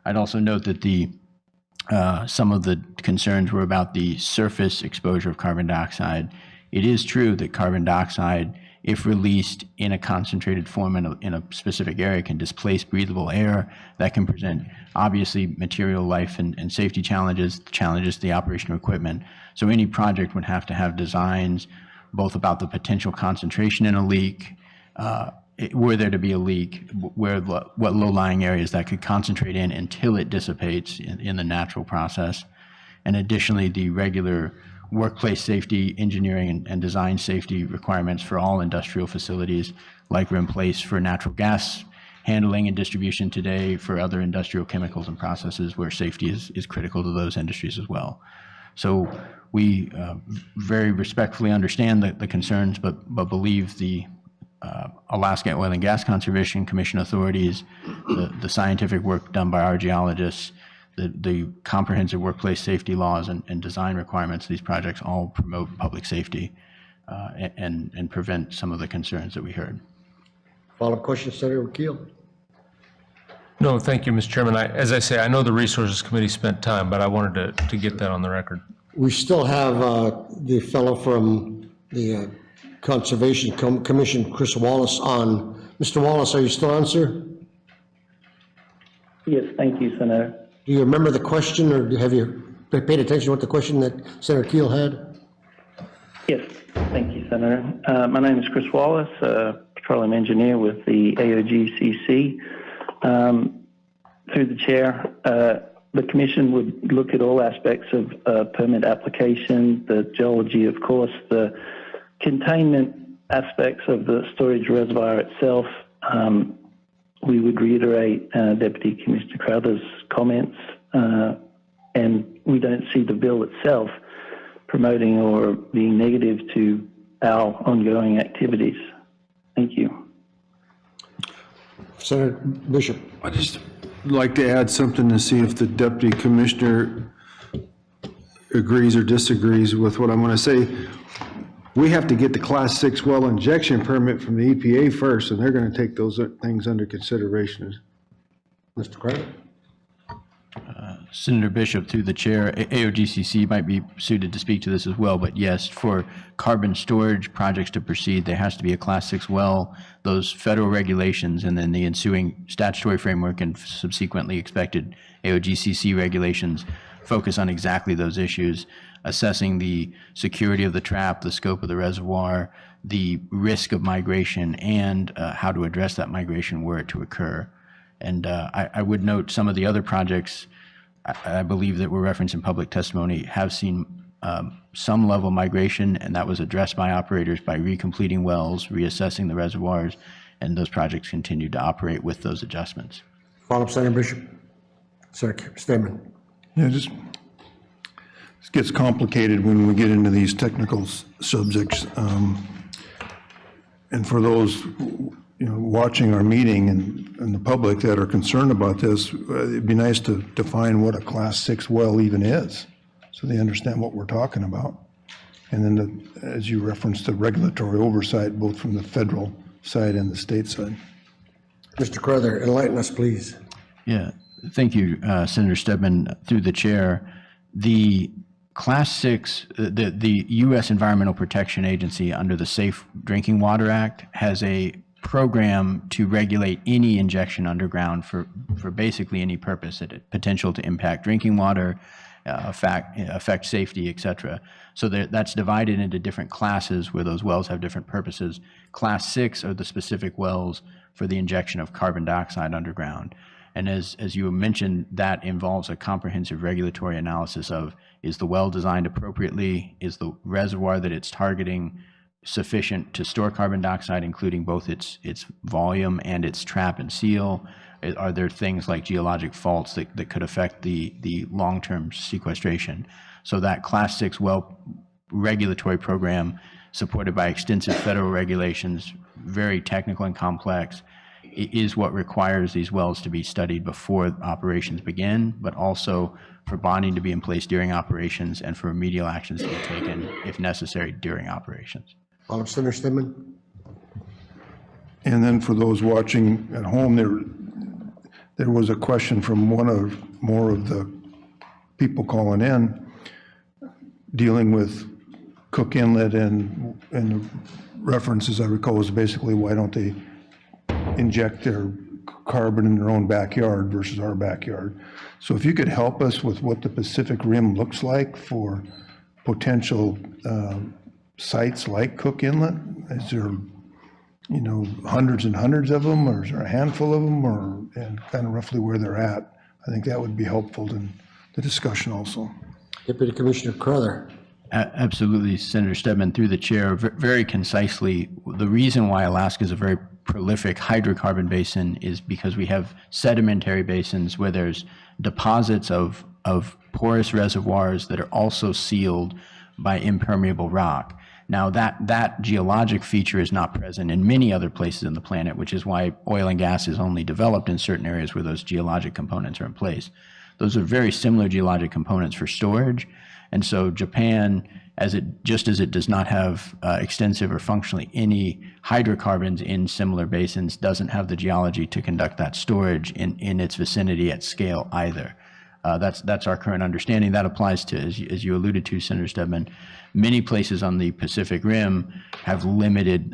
I'd also note that some of the concerns were about the surface exposure of carbon dioxide. It is true that carbon dioxide, if released in a concentrated form in a specific area, can displace breathable air. That can present obviously material life and safety challenges to the operation of equipment. So any project would have to have designs both about the potential concentration in a leak, were there to be a leak, what low-lying areas that could concentrate in until it dissipates in the natural process. And additionally, the regular workplace safety, engineering, and design safety requirements for all industrial facilities, like are in place for natural gas handling and distribution today, for other industrial chemicals and processes where safety is critical to those industries as well. So we very respectfully understand the concerns, but believe the Alaska Oil and Gas Conservation Commission authorities, the scientific work done by our geologists, the comprehensive workplace safety laws and design requirements of these projects all promote public safety and prevent some of the concerns that we heard. Follow-up question, Senator Keel. No, thank you, Mr. Chairman. As I say, I know the Resources Committee spent time, but I wanted to get that on the record. We still have the fellow from the Conservation Commission, Chris Wallace, on. Mr. Wallace, are you still on, sir? Yes, thank you, Senator. Do you remember the question, or have you paid attention to what the question that Senator Keel had? Yes, thank you, Senator. My name is Chris Wallace, petroleum engineer with the AOGCC. Through the chair, the commission would look at all aspects of permit application, the geology, of course, the containment aspects of the storage reservoir itself. We would reiterate Deputy Commissioner Crowther's comments, and we don't see the bill itself promoting or being negative to our ongoing activities. Thank you. Senator Bishop. I just like to add something to see if the Deputy Commissioner agrees or disagrees with what I'm going to say. We have to get the Class 6 well injection permit from the EPA first, and they're going to take those things under consideration. Mr. Craig? Senator Bishop, through the chair, AOGCC might be suited to speak to this as well, but yes, for carbon storage projects to proceed, there has to be a Class 6 well, those federal regulations, and then the ensuing statutory framework and subsequently expected AOGCC regulations focus on exactly those issues. assessing the security of the trap, the scope of the reservoir, the risk of migration, and how to address that migration were it to occur. And I would note some of the other projects I believe that were referenced in public testimony have seen some level of migration, and that was addressed by operators by recompleting wells, reassessing the reservoirs, and those projects continue to operate with those adjustments. Follow-up, Senator Bishop. Sir, Stedman. Yeah, this gets complicated when we get into these technical subjects. And for those, watching our meeting and the public that are concerned about this, it'd be nice to define what a Class 6 well even is, so they understand what we're talking about. And then, as you referenced, the regulatory oversight, both from the federal side and the state side. Mr. Crowther, enlighten us, please. Yeah, thank you, Senator Stedman, through the chair. The Class 6, the U.S. Environmental Protection Agency under the Safe Drinking Water Act has a program to regulate any injection underground for basically any purpose, potential to impact drinking water, affect safety, et cetera. So that's divided into different classes where those wells have different purposes. Class 6 are the specific wells for the injection of carbon dioxide underground. And as you mentioned, that involves a comprehensive regulatory analysis of, is the well designed appropriately? Is the reservoir that it's targeting sufficient to store carbon dioxide, including both its volume and its trap and seal? Are there things like geologic faults that could affect the long-term sequestration? So that Class 6 well regulatory program, supported by extensive federal regulations, very technical and complex, is what requires these wells to be studied before operations begin, but also for bonding to be in place during operations and for remedial actions to be taken, if necessary, during operations. Follow-up, Senator Stedman. And then for those watching at home, there was a question from more of the people calling in, dealing with Cook Inlet, and the reference, as I recall, was basically, why don't they inject their carbon in their own backyard versus our backyard? So if you could help us with what the Pacific Rim looks like for potential sites like Cook Inlet, is there, hundreds and hundreds of them, or is there a handful of them, and kind of roughly where they're at? I think that would be helpful in the discussion also. Deputy Commissioner Crowther. Absolutely, Senator Stedman, through the chair, very concisely, the reason why Alaska is a very prolific hydrocarbon basin is because we have sedimentary basins where there's deposits of porous reservoirs that are also sealed by impermeable rock. Now, that geologic feature is not present in many other places on the planet, which is why oil and gas is only developed in certain areas where those geologic components are in place. Those are very similar geologic components for storage. And so Japan, just as it does not have extensive or functionally any hydrocarbons in similar basins, doesn't have the geology to conduct that storage in its vicinity at scale either. That's our current understanding. That applies to, as you alluded to, Senator Stedman, many places on the Pacific Rim have limited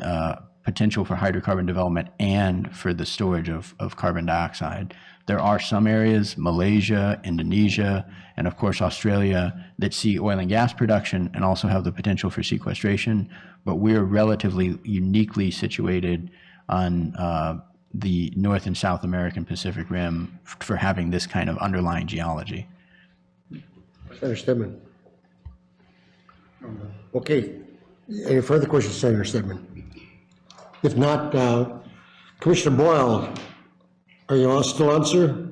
potential for hydrocarbon development and for the storage of carbon dioxide. There are some areas, Malaysia, Indonesia, and of course Australia, that see oil and gas production and also have the potential for sequestration, but we're relatively uniquely situated on the North and South American Pacific Rim for having this kind of underlying geology. Senator Stedman. Okay. Any further questions, Senator Stedman? If not, Commissioner Boyle, are you still on, sir?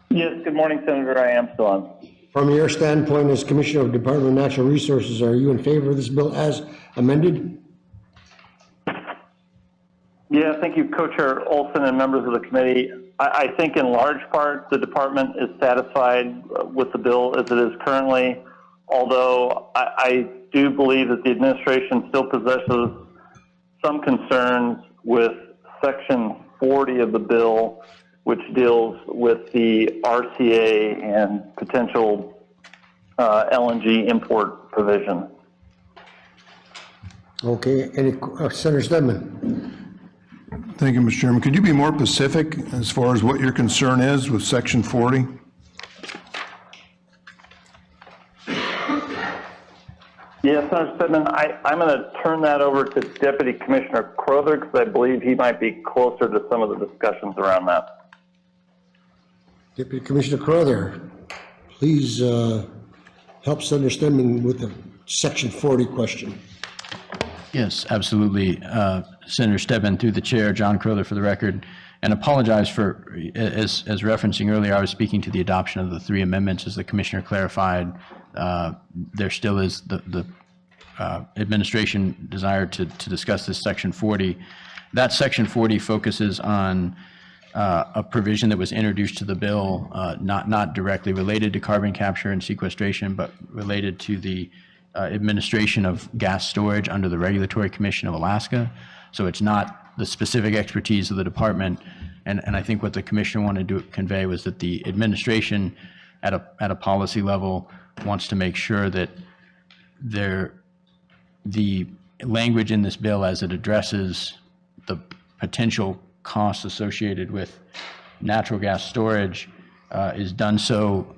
Yes, good morning, Senator. I am still on. From your standpoint as Commissioner of the Department of Natural Resources, are you in favor of this bill as amended? Yeah, thank you, Co-Chair Olson and members of the committee. I think in large part the department is satisfied with the bill as it is currently, although I do believe that the administration still possesses some concerns with Section 40 of the bill, which deals with the RCA and potential LNG import provision. Okay. Any Senator Stedman? Thank you, Mr. Chairman. Could you be more specific as far as what your concern is with Section 40? Yes, Senator Stedman, I'm going to turn that over to Deputy Commissioner Crowther because I believe he might be closer to some of the discussions around that. Deputy Commissioner Crowther, please help Senator Stedman with the Section 40 question. Yes, absolutely. Senator Stedman, through the chair, John Crowther for the record, and apologize for, as referencing earlier, I was speaking to the adoption of the 3 amendments. As the commissioner clarified, there still is the administration desire to discuss this Section 40. That Section 40 focuses on a provision that was introduced to the bill, not directly related to carbon capture and sequestration, but related to the administration of gas storage under the Regulatory Commission of Alaska. So it's not the specific expertise of the department. And I think what the commissioner wanted to convey was that the administration at a policy level wants to make sure that the language in this bill as it addresses the potential costs associated with natural gas storage is done so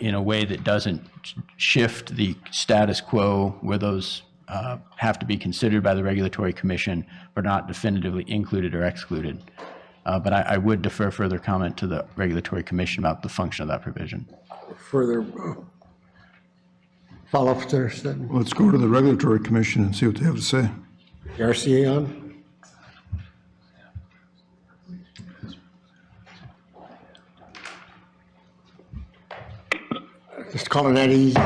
in a way that doesn't shift the status quo where those have to be considered by the Regulatory Commission but not definitively included or excluded. But I would defer further comment to the Regulatory Commission about the function of that provision. Further follow-up, Senator Stedman? Let's go to the Regulatory Commission and see what they have to say. The RCA on? Just call it that easy.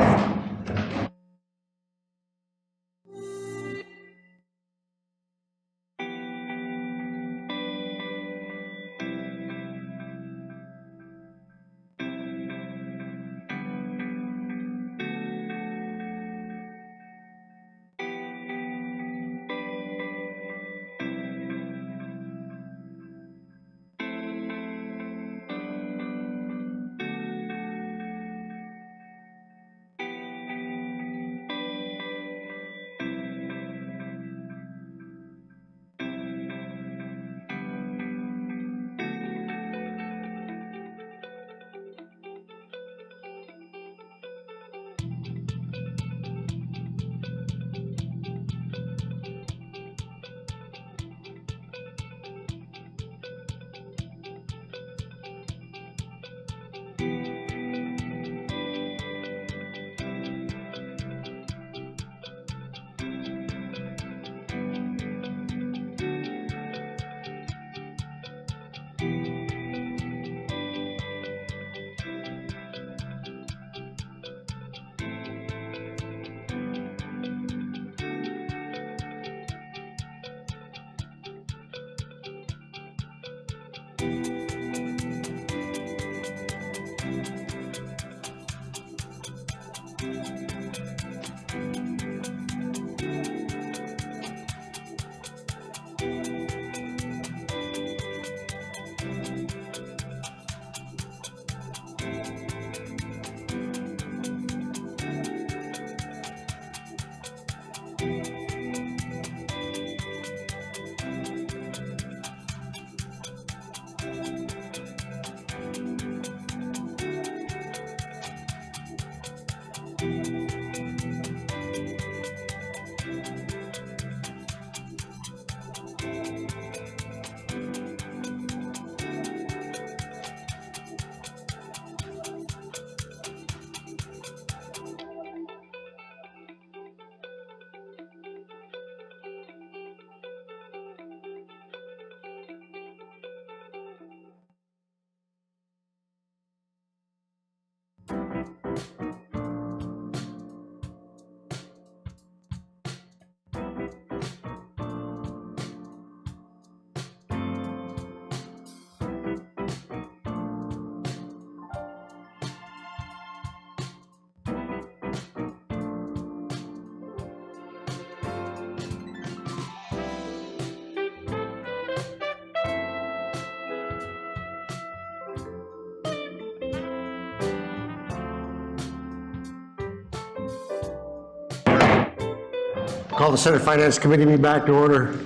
Call the Senate Finance Committee meeting back to order.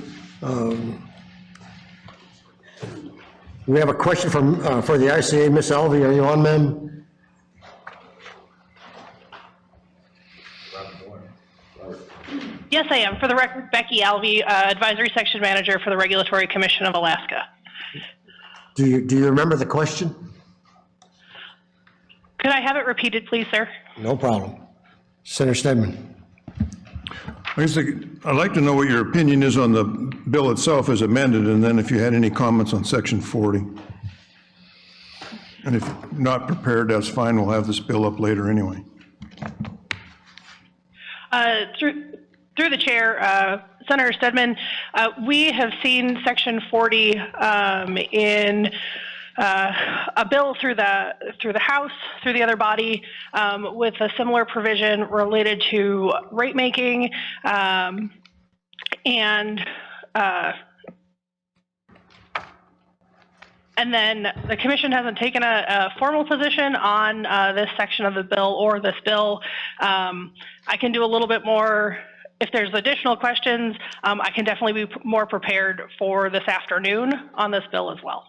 We have a question for the ICA. Ms. Alvey, are you on, ma'am? Yes, I am. For the record, Becky Alvey, Advisory Section Manager for the Regulatory Commission of Alaska. Do you remember the question? Could I have it repeated, please, sir? No problem. Senator Stedman. I'd like to know what your opinion is on the bill itself as amended, and then if you had any comments on section 40. And if not prepared, that's fine. We'll have this bill up later anyway. Through the chair, Senator Stedman, we have seen section 40 in a bill through the House, through the other body, with a similar provision related to rate making, and then the commission hasn't taken a formal position on this section of the bill or this bill. I can do a little bit more. If there's additional questions, I can definitely be more prepared for this afternoon on this bill as well.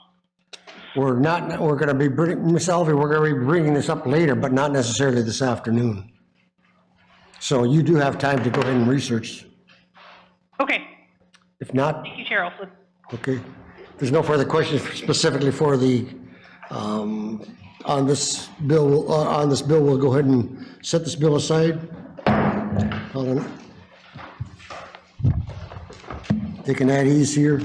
We're going to be bringing, Ms. Alvey, we're going to be bringing this up later, but not necessarily this afternoon. So you do have time to go ahead and research. Okay. If not. Thank you, Chair Olson. Okay. There's no further questions specifically for the, on this bill, we'll go ahead and set this bill aside. Hold on. Taking that ease here.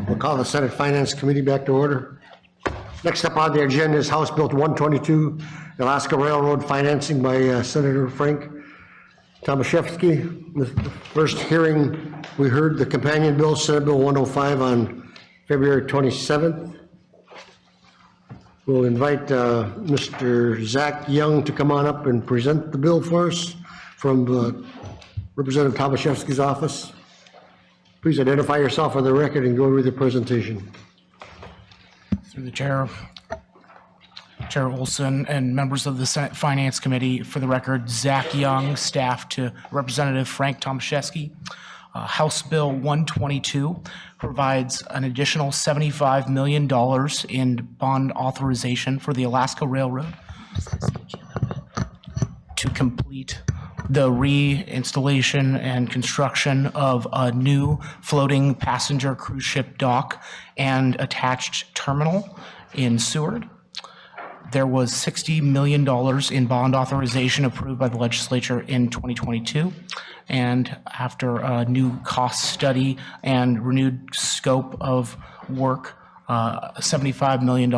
We'll call the Senate Finance Committee back to order. Next up on the agenda is House Bill 122, Alaska Railroad financing by Senator Frank Tomaszewski. The first hearing, we heard the companion bill, Senate Bill 105, on February 27th. We'll invite Mr. Zach Young to come on up and present the bill for us from Representative Tomaszewski's office. Please identify yourself for the record and go with the presentation. Through the chair, Chair Olson and members of the Senate Finance Committee, for the record, Zach Young, staff to Representative Frank Tomaszewski. House Bill 122 provides an additional $75 million in bond authorization for the Alaska Railroad to complete the reinstallation and construction of a new floating passenger cruise ship dock and attached terminal in Seward. There was $60 million in bond authorization approved by the legislature in 2022. And after a new cost study and renewed scope of work, $75 million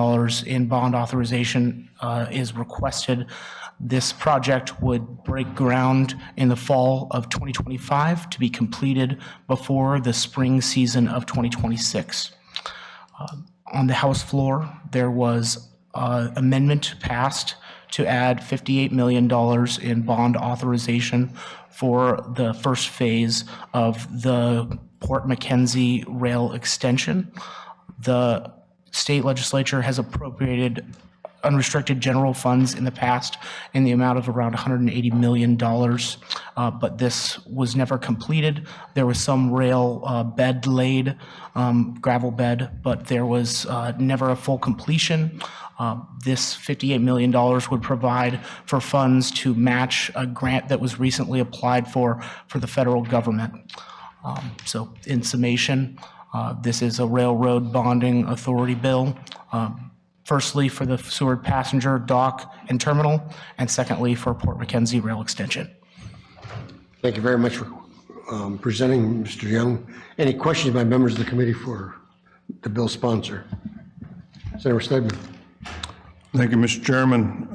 in bond authorization is requested. This project would break ground in the fall of 2025 to be completed before the spring season of 2026. On the House floor, there was an amendment passed to add $58 million in bond authorization for the first phase of the Port Mackenzie rail extension. The state legislature has appropriated unrestricted general funds in the past in the amount of around $180 million, but this was never completed. There was some rail bed laid, gravel bed, but there was never a full completion. This $58 million would provide for funds to match a grant that was recently applied for the federal government. So in summation, this is a railroad bonding authority bill. Firstly, for the Seward passenger dock and terminal, and secondly, for Port McKenzie rail extension. Thank you very much for presenting, Mr. Young. Any questions by members of the committee for the bill sponsor? Senator Stedman. Thank you, Mr. Chairman.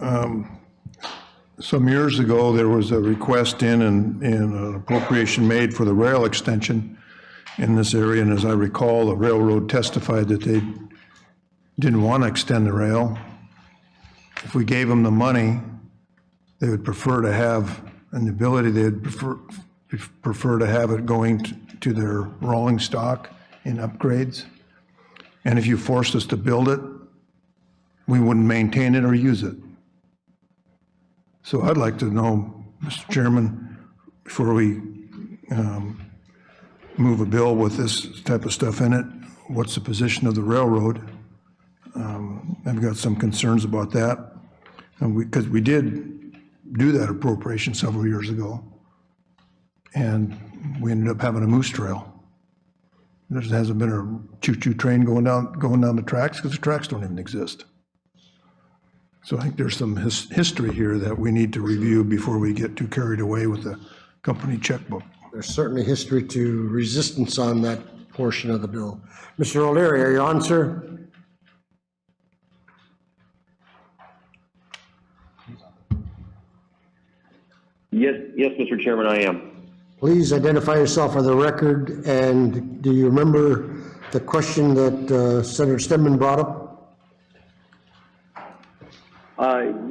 Some years ago, there was a request in an appropriation made for the rail extension in this area, and as I recall, the railroad testified that they didn't want to extend the rail. If we gave them the money, they would prefer to have, and the ability, they'd prefer to have it going to their rolling stock in upgrades. And if you forced us to build it, we wouldn't maintain it or use it. So I'd like to know, Mr. Chairman, before we move a bill with this type of stuff in it, what's the position of the railroad? I've got some concerns about that, because we did do that appropriation several years ago, and we ended up having a moose trail. There hasn't been a choo-choo train going down the tracks because the tracks don't even exist. So I think there's some history here that we need to review before we get too carried away with the company checkbook. There's certainly history to resistance on that portion of the bill. Mr. O'Leary, are you on, sir? Yes, Mr. Chairman, I am. Please identify yourself for the record, and do you remember the question that Senator Stedman brought up?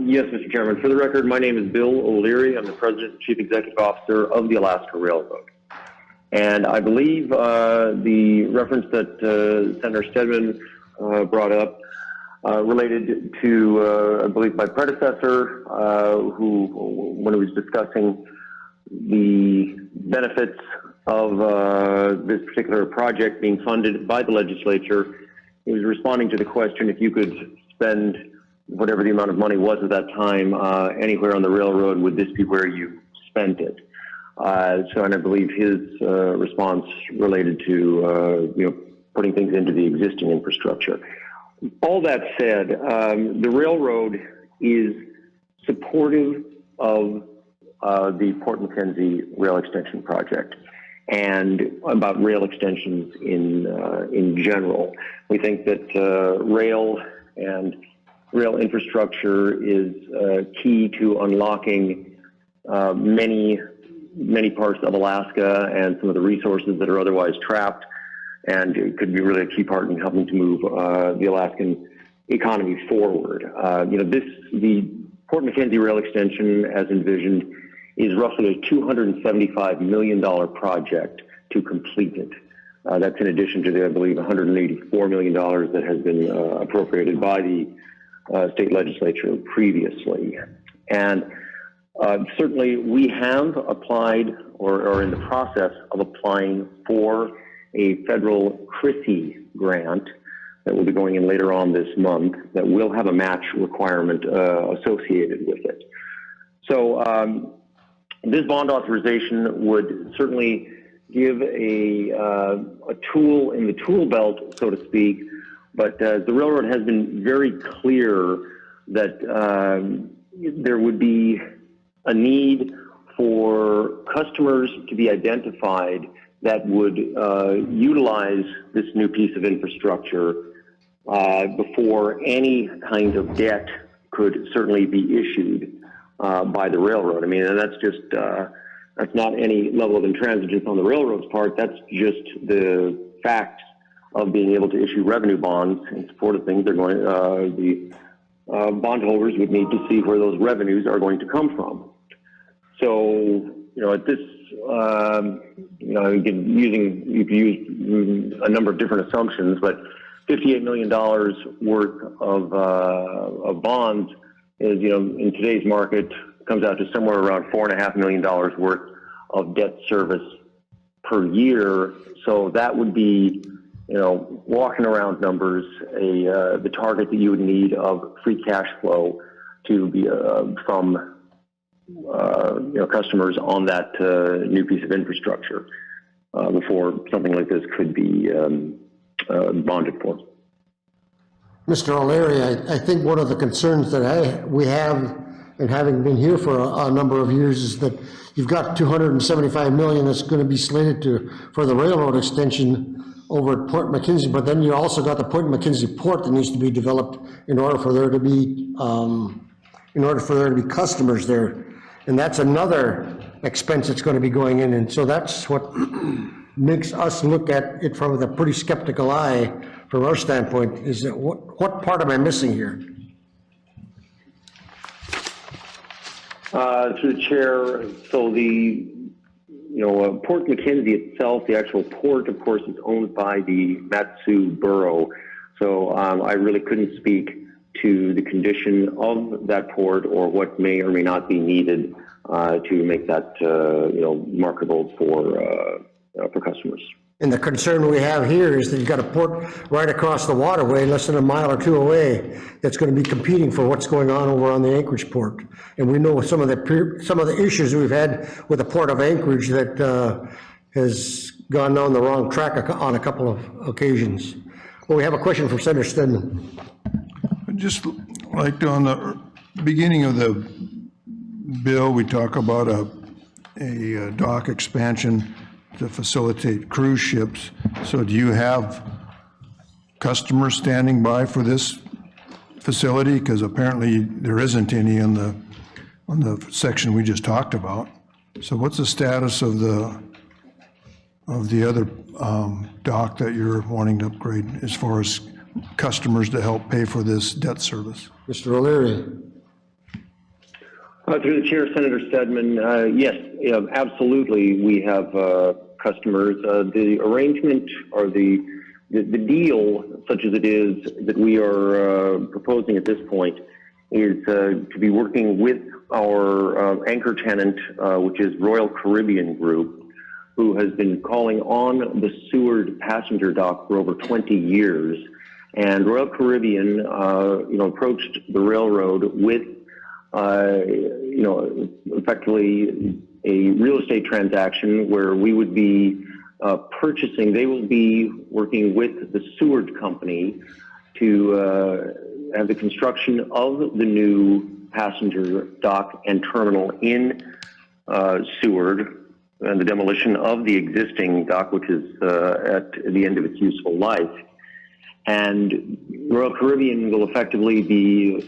Yes, Mr. Chairman. For the record, my name is Bill O'Leary. I'm the President and Chief Executive Officer of the Alaska Railroad. And I believe the reference that Senator Stedman brought up related to, I believe, my predecessor, who, when he was discussing the benefits of this particular project being funded by the legislature, he was responding to the question if you could spend whatever the amount of money was at that time anywhere on the railroad, would this be where you spent it? And I believe his response related to putting things into the existing infrastructure. All that said, the railroad is supportive of the Port McKenzie rail extension project and about rail extensions in general. We think that rail and rail infrastructure is key to unlocking many parts of Alaska and some of the resources that are otherwise trapped, and it could be really a key part in helping to move the Alaskan economy forward. The Port McKenzie rail extension, as envisioned, is roughly a $275 million project to complete it. That's in addition to the, I believe, $184 million that has been appropriated by the state legislature previously. And certainly we have applied or are in the process of applying for a federal CRISI grant that will be going in later on this month that will have a match requirement associated with it. So this bond authorization would certainly give a tool in the tool belt, so to speak, but the railroad has been very clear that there would be a need for customers to be identified that would utilize this new piece of infrastructure before any kind of debt could certainly be issued by the railroad. I mean, and that's just, that's not any level of intransigence on the railroad's part. That's just the fact of being able to issue revenue bonds in support of things. They're going, the bondholders would need to see where those revenues are going to come from. So, at this, you could use a number of different assumptions, but $58 million worth of bonds is, in today's market, comes out to somewhere around $4.5 million worth of debt service per year. So that would be, walking around numbers, the target that you would need of free cash flow to be from customers on that new piece of infrastructure before something like this could be bonded for. Mr. O'Leary, I think one of the concerns that we have, and having been here for a number of years, is that you've got $275 million that's going to be slated for the railroad extension over at Port McKenzie, but then you also got the Port McKenzie port that needs to be developed in order for there to be customers there, and that's another expense that's going to be going in, and so that's what makes us look at it from a pretty skeptical eye from our standpoint. Is that what part am I missing here? Through the chair, so the Port McKenzie itself, the actual port, of course, is owned by the Matsu Borough. So I really couldn't speak to the condition of that port or what may or may not be needed to make that marketable for customers. And the concern we have here is that you've got a port right across the waterway, less than a mile or two away, that's going to be competing for what's going on over on the Anchorage port. And we know some of the issues we've had with the Port of Anchorage that has gone down the wrong track on a couple of occasions. Well, we have a question from Senator Stedman. Just like on the beginning of the bill, we talk about a dock expansion to facilitate cruise ships. So do you have customers standing by for this facility? Because apparently there isn't any on the section we just talked about. So what's the status of the other dock that you're wanting to upgrade as far as customers to help pay for this debt service? Mr. O'Leary. Through the chair, Senator Stedman, yes, absolutely. We have customers. The arrangement or the deal, such as it is, that we are proposing at this point, is to be working with our anchor tenant, which is Royal Caribbean Group, who has been calling on the Seward passenger dock for over 20 years. And Royal Caribbean, approached the railroad with effectively a real estate transaction where we would be they will be working with the Seward Company to have the construction of the new passenger dock and terminal in Seward and the demolition of the existing dock, which is at the end of its useful life. And Royal Caribbean will effectively be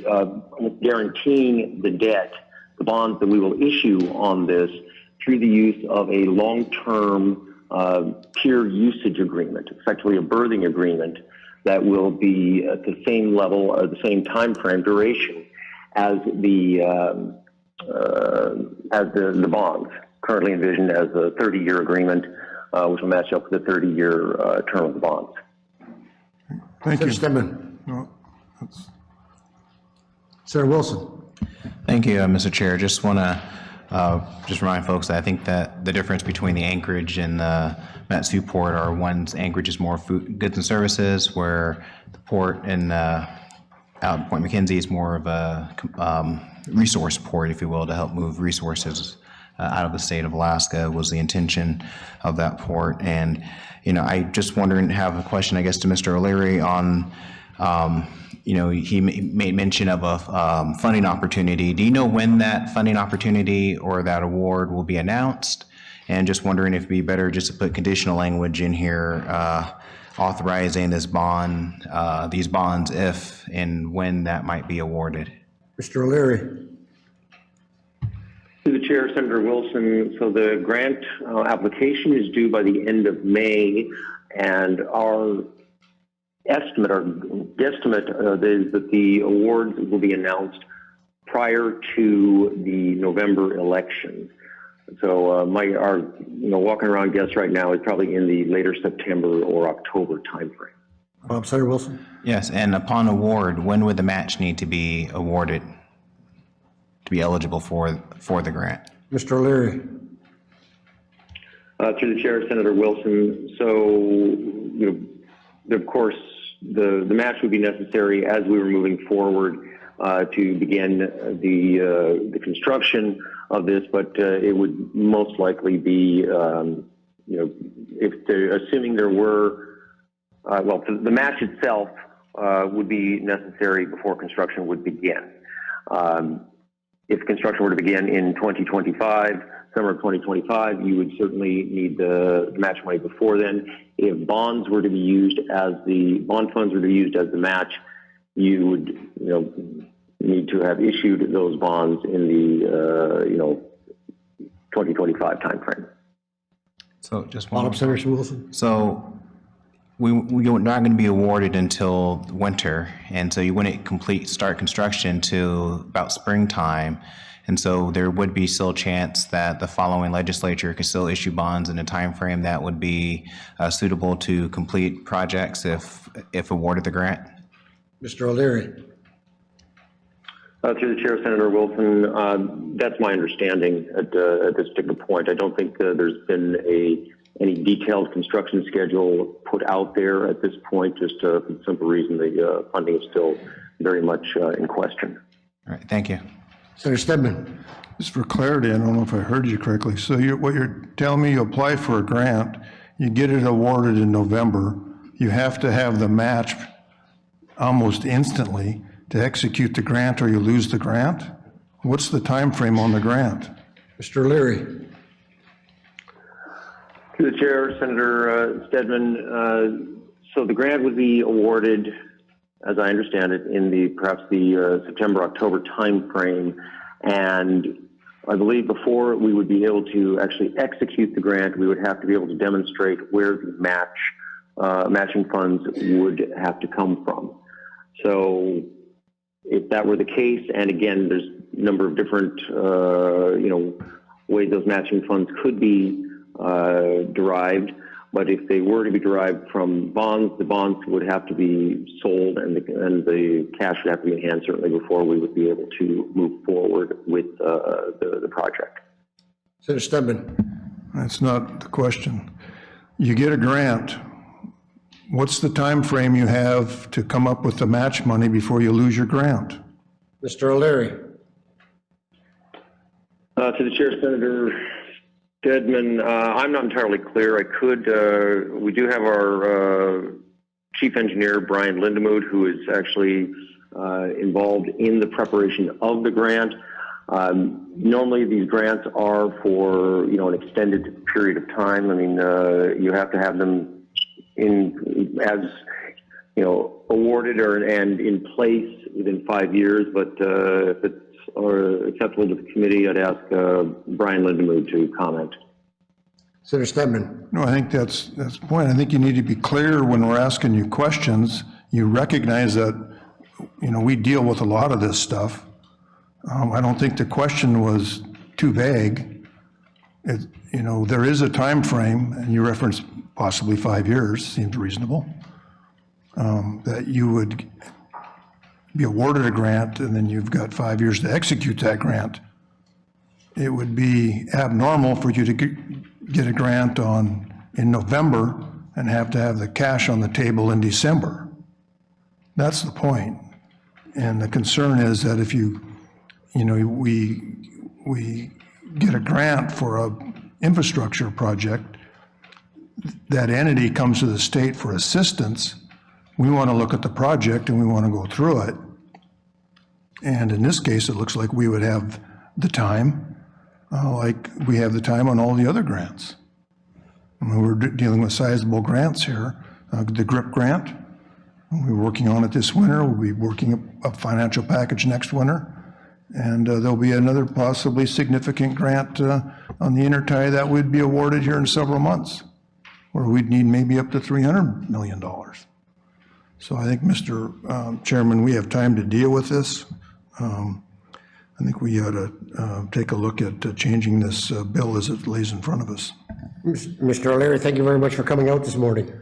guaranteeing the debt, the bonds that we will issue on this through the use of a long-term peer usage agreement, effectively a berthing agreement that will be at the same level or the same time frame duration as the bonds, currently envisioned as a 30-year agreement, which will match up with the 30-year term of the bonds. Thank you. Stedman. No, Senator Wilson. Thank you, Mr. Chair. Just want to just remind folks that I think that the difference between the Anchorage and the Matsu port are one's Anchorage is more food, goods and services, where the port in out in Point McKenzie is more of a resource port, if you will, to help move resources out of the state of Alaska was the intention of that port. And, I just wondering, have a question, I guess, to Mr. O'Leary on, he made mention of a funding opportunity. Do you know when that funding opportunity or that award will be announced? And just wondering if it'd be better just to put conditional language in here, authorizing this bond, these bonds, if and when that might be awarded. Mr. O'Leary. To the chair, Senator Wilson. So the grant application is due by the end of May, and our estimate or guesstimate is that the awards will be announced prior to the November election. So our walking around guess right now is probably in the later September or October timeframe. Senator Wilson? Yes, and upon award, when would the match need to be awarded to be eligible for the grant? Mr. O'Leary? Through the chair, Senator Wilson. So, of course, the match would be necessary as we were moving forward to begin the construction of this, but it would most likely be, assuming there were, the match itself would be necessary before construction would begin. If construction were to begin in 2025, summer of 2025, you would certainly need the match money before then. If bonds were to be used as bond funds were to be used as the match, you would, need to have issued those bonds in the, 2025 timeframe. So just one. Senator Wilson? So we're not going to be awarded until winter, and so you wouldn't start construction till about springtime. And so there would be still a chance that the following legislature could still issue bonds in a time frame that would be suitable to complete projects if awarded the grant. Mr. O'Leary? Through the chair, Senator Wilson, that's my understanding at this particular point. I don't think there's been any detailed construction schedule put out there at this point, just for the simple reason the funding is still very much in question. All right, thank you. Senator Stedman. Just for clarity, I don't know if I heard you correctly. So what you're telling me, you apply for a grant, you get it awarded in November, you have to have the match almost instantly to execute the grant, or you lose the grant? What's the time frame on the grant? Mr. O'Leary? To the chair, Senator Stedman, so the grant would be awarded, as I understand it, in perhaps the September-October timeframe, and I believe before we would be able to actually execute the grant, we would have to be able to demonstrate where the matching funds would have to come from. So if that were the case, and again, there's a number of different, ways those matching funds could be derived, but if they were to be derived from bonds, the bonds would have to be sold, and the cash would have to be in hand certainly before we would be able to move forward with the project. Senator Stedman. That's not the question. You get a grant. What's the time frame you have to come up with the match money before you lose your grant? Mr. O'Leary? To the chair, Senator Stedman, I'm not entirely clear. We do have our chief engineer, Brian Lindemood, who is actually involved in the preparation of the grant. Normally these grants are for, an extended period of time. I mean, you have to have them awarded and in place within 5 years, but if it's acceptable to the committee, I'd ask Brian Lindemood to comment. Senator Stedman. No, I think that's the point. I think you need to be clear when we're asking you questions. You recognize that, we deal with a lot of this stuff. I don't think the question was too vague. There is a time frame, and you referenced possibly 5 years, seems reasonable, that you would be awarded a grant and then you've got 5 years to execute that grant. It would be abnormal for you to get a grant in November and have to have the cash on the table in December. That's the point. And the concern is that if we get a grant for a infrastructure project, that entity comes to the state for assistance. We want to look at the project and we want to go through it. And in this case, it looks like we would have the time, like we have the time on all the other grants. I mean, we're dealing with sizable grants here. The GRIP grant, we're working on it this winter. We'll be working a financial package next winter. And there'll be another possibly significant grant on the intertie that would be awarded here in several months, where we'd need maybe up to $300 million. So I think, Mr. Chairman, we have time to deal with this. I think we ought to take a look at changing this bill as it lays in front of us. Mr. O'Leary, thank you very much for coming out this morning.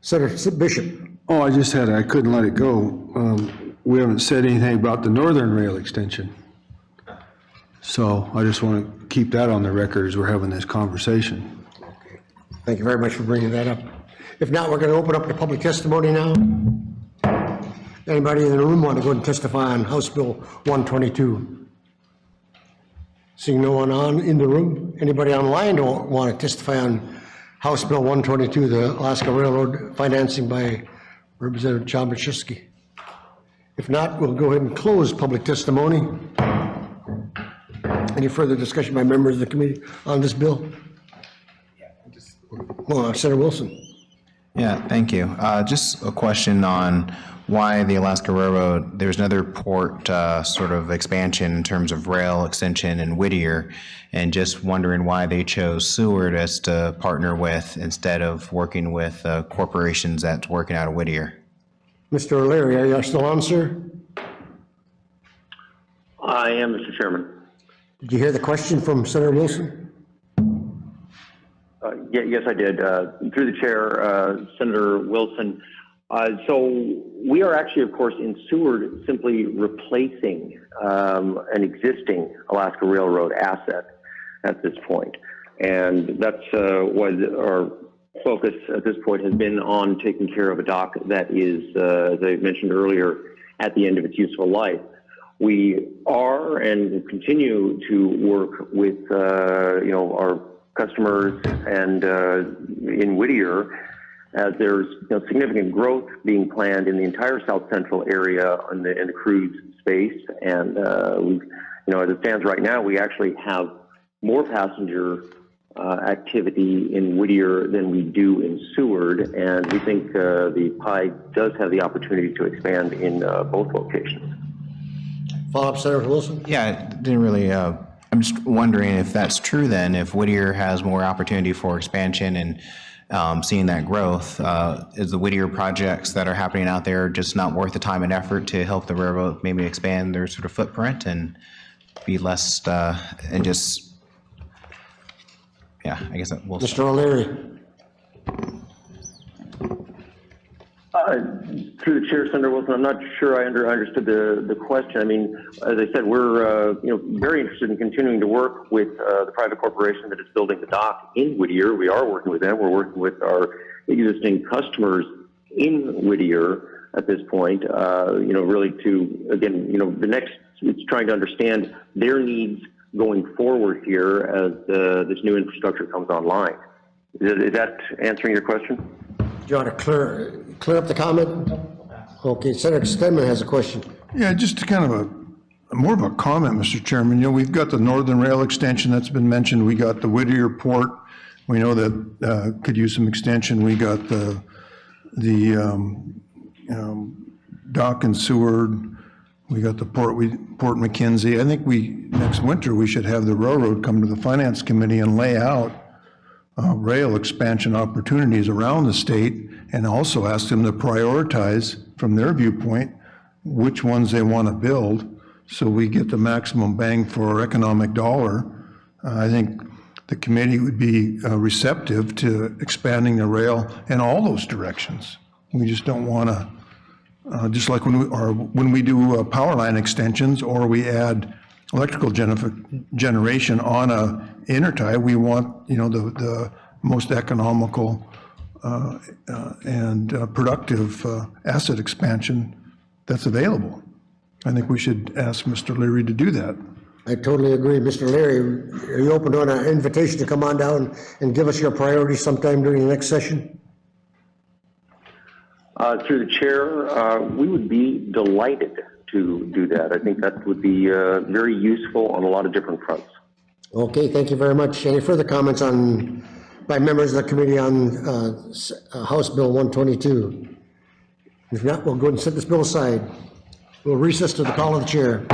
Senator Bishop. Oh, I couldn't let it go. We haven't said anything about the northern rail extension. So I just want to keep that on the record as we're having this conversation. Thank you very much for bringing that up. If not, we're going to open up the public testimony now. Anybody in the room want to go and testify on House Bill 122? Seeing no one in the room, anybody online want to testify on House Bill 122, the Alaska Railroad financing by Representative Chomashewski? If not, we'll go ahead and close public testimony. Any further discussion by members of the committee on this bill? Senator Wilson. Yeah, thank you. Just a question on why the Alaska Railroad, there's another port sort of expansion in terms of rail extension in Whittier, and just wondering why they chose Seward as to partner with instead of working with corporations that's working out of Whittier. Mr. O'Leary, are you still on, sir? I am, Mr. Chairman. Did you hear the question from Senator Wilson? Yes, I did. Through the chair, Senator Wilson. So we are actually, of course, in Seward simply replacing an existing Alaska Railroad asset at this point. And that's what our focus at this point has been on, taking care of a dock that is, as I mentioned earlier, at the end of its useful life. We are and will continue to work with, our customers and in Whittier, as there's significant growth being planned in the entire South Central area in the cruise space. And as it stands right now, we actually have more passenger activity in Whittier than we do in Seward, and we think the pie does have the opportunity to expand in both locations. Follow-up, Senator Wilson? Yeah, didn't really, I'm just wondering if that's true then, if Whittier has more opportunity for expansion and seeing that growth, is the Whittier projects that are happening out there just not worth the time and effort to help the railroad maybe expand their sort of footprint and be less, and just, yeah, I guess that will. Mr. O'Leary. Through the chair, Senator Wilson, I'm not sure I understood the question. I mean, as I said, we're very interested in continuing to work with the private corporation that is building the dock in Whittier. We are working with them. We're working with our existing customers in Whittier at this point. Really to, again, the next, it's trying to understand their needs going forward here as this new infrastructure comes online. Is that answering your question? Do you want to clear up the comment? Okay, Senator Stedman has a question. Yeah, just kind of more of a comment, Mr. Chairman. We've got the Northern Rail extension that's been mentioned. We got the Whittier Port. We know that could use some extension. We got the dock in Seward. We got the Port McKenzie. I think next winter we should have the railroad come to the Finance Committee and lay out rail expansion opportunities around the state, and also ask them to prioritize from their viewpoint which ones they want to build so we get the maximum bang for our economic dollar. I think the committee would be receptive to expanding the rail in all those directions. We just don't want to, just like when we do power line extensions or we add electrical generation on a intertie, we want the most economical and productive asset expansion that's available. I think we should ask Mr. Leary to do that. I totally agree. Mr. Leary, are you open to an invitation to come on down and give us your priorities sometime during the next session? Through the chair, we would be delighted to do that. I think that would be very useful on a lot of different fronts. Okay, thank you very much. Any further comments by members of the committee on House Bill 122? If not, we'll go ahead and set this bill aside. We'll recess to the call of the chair.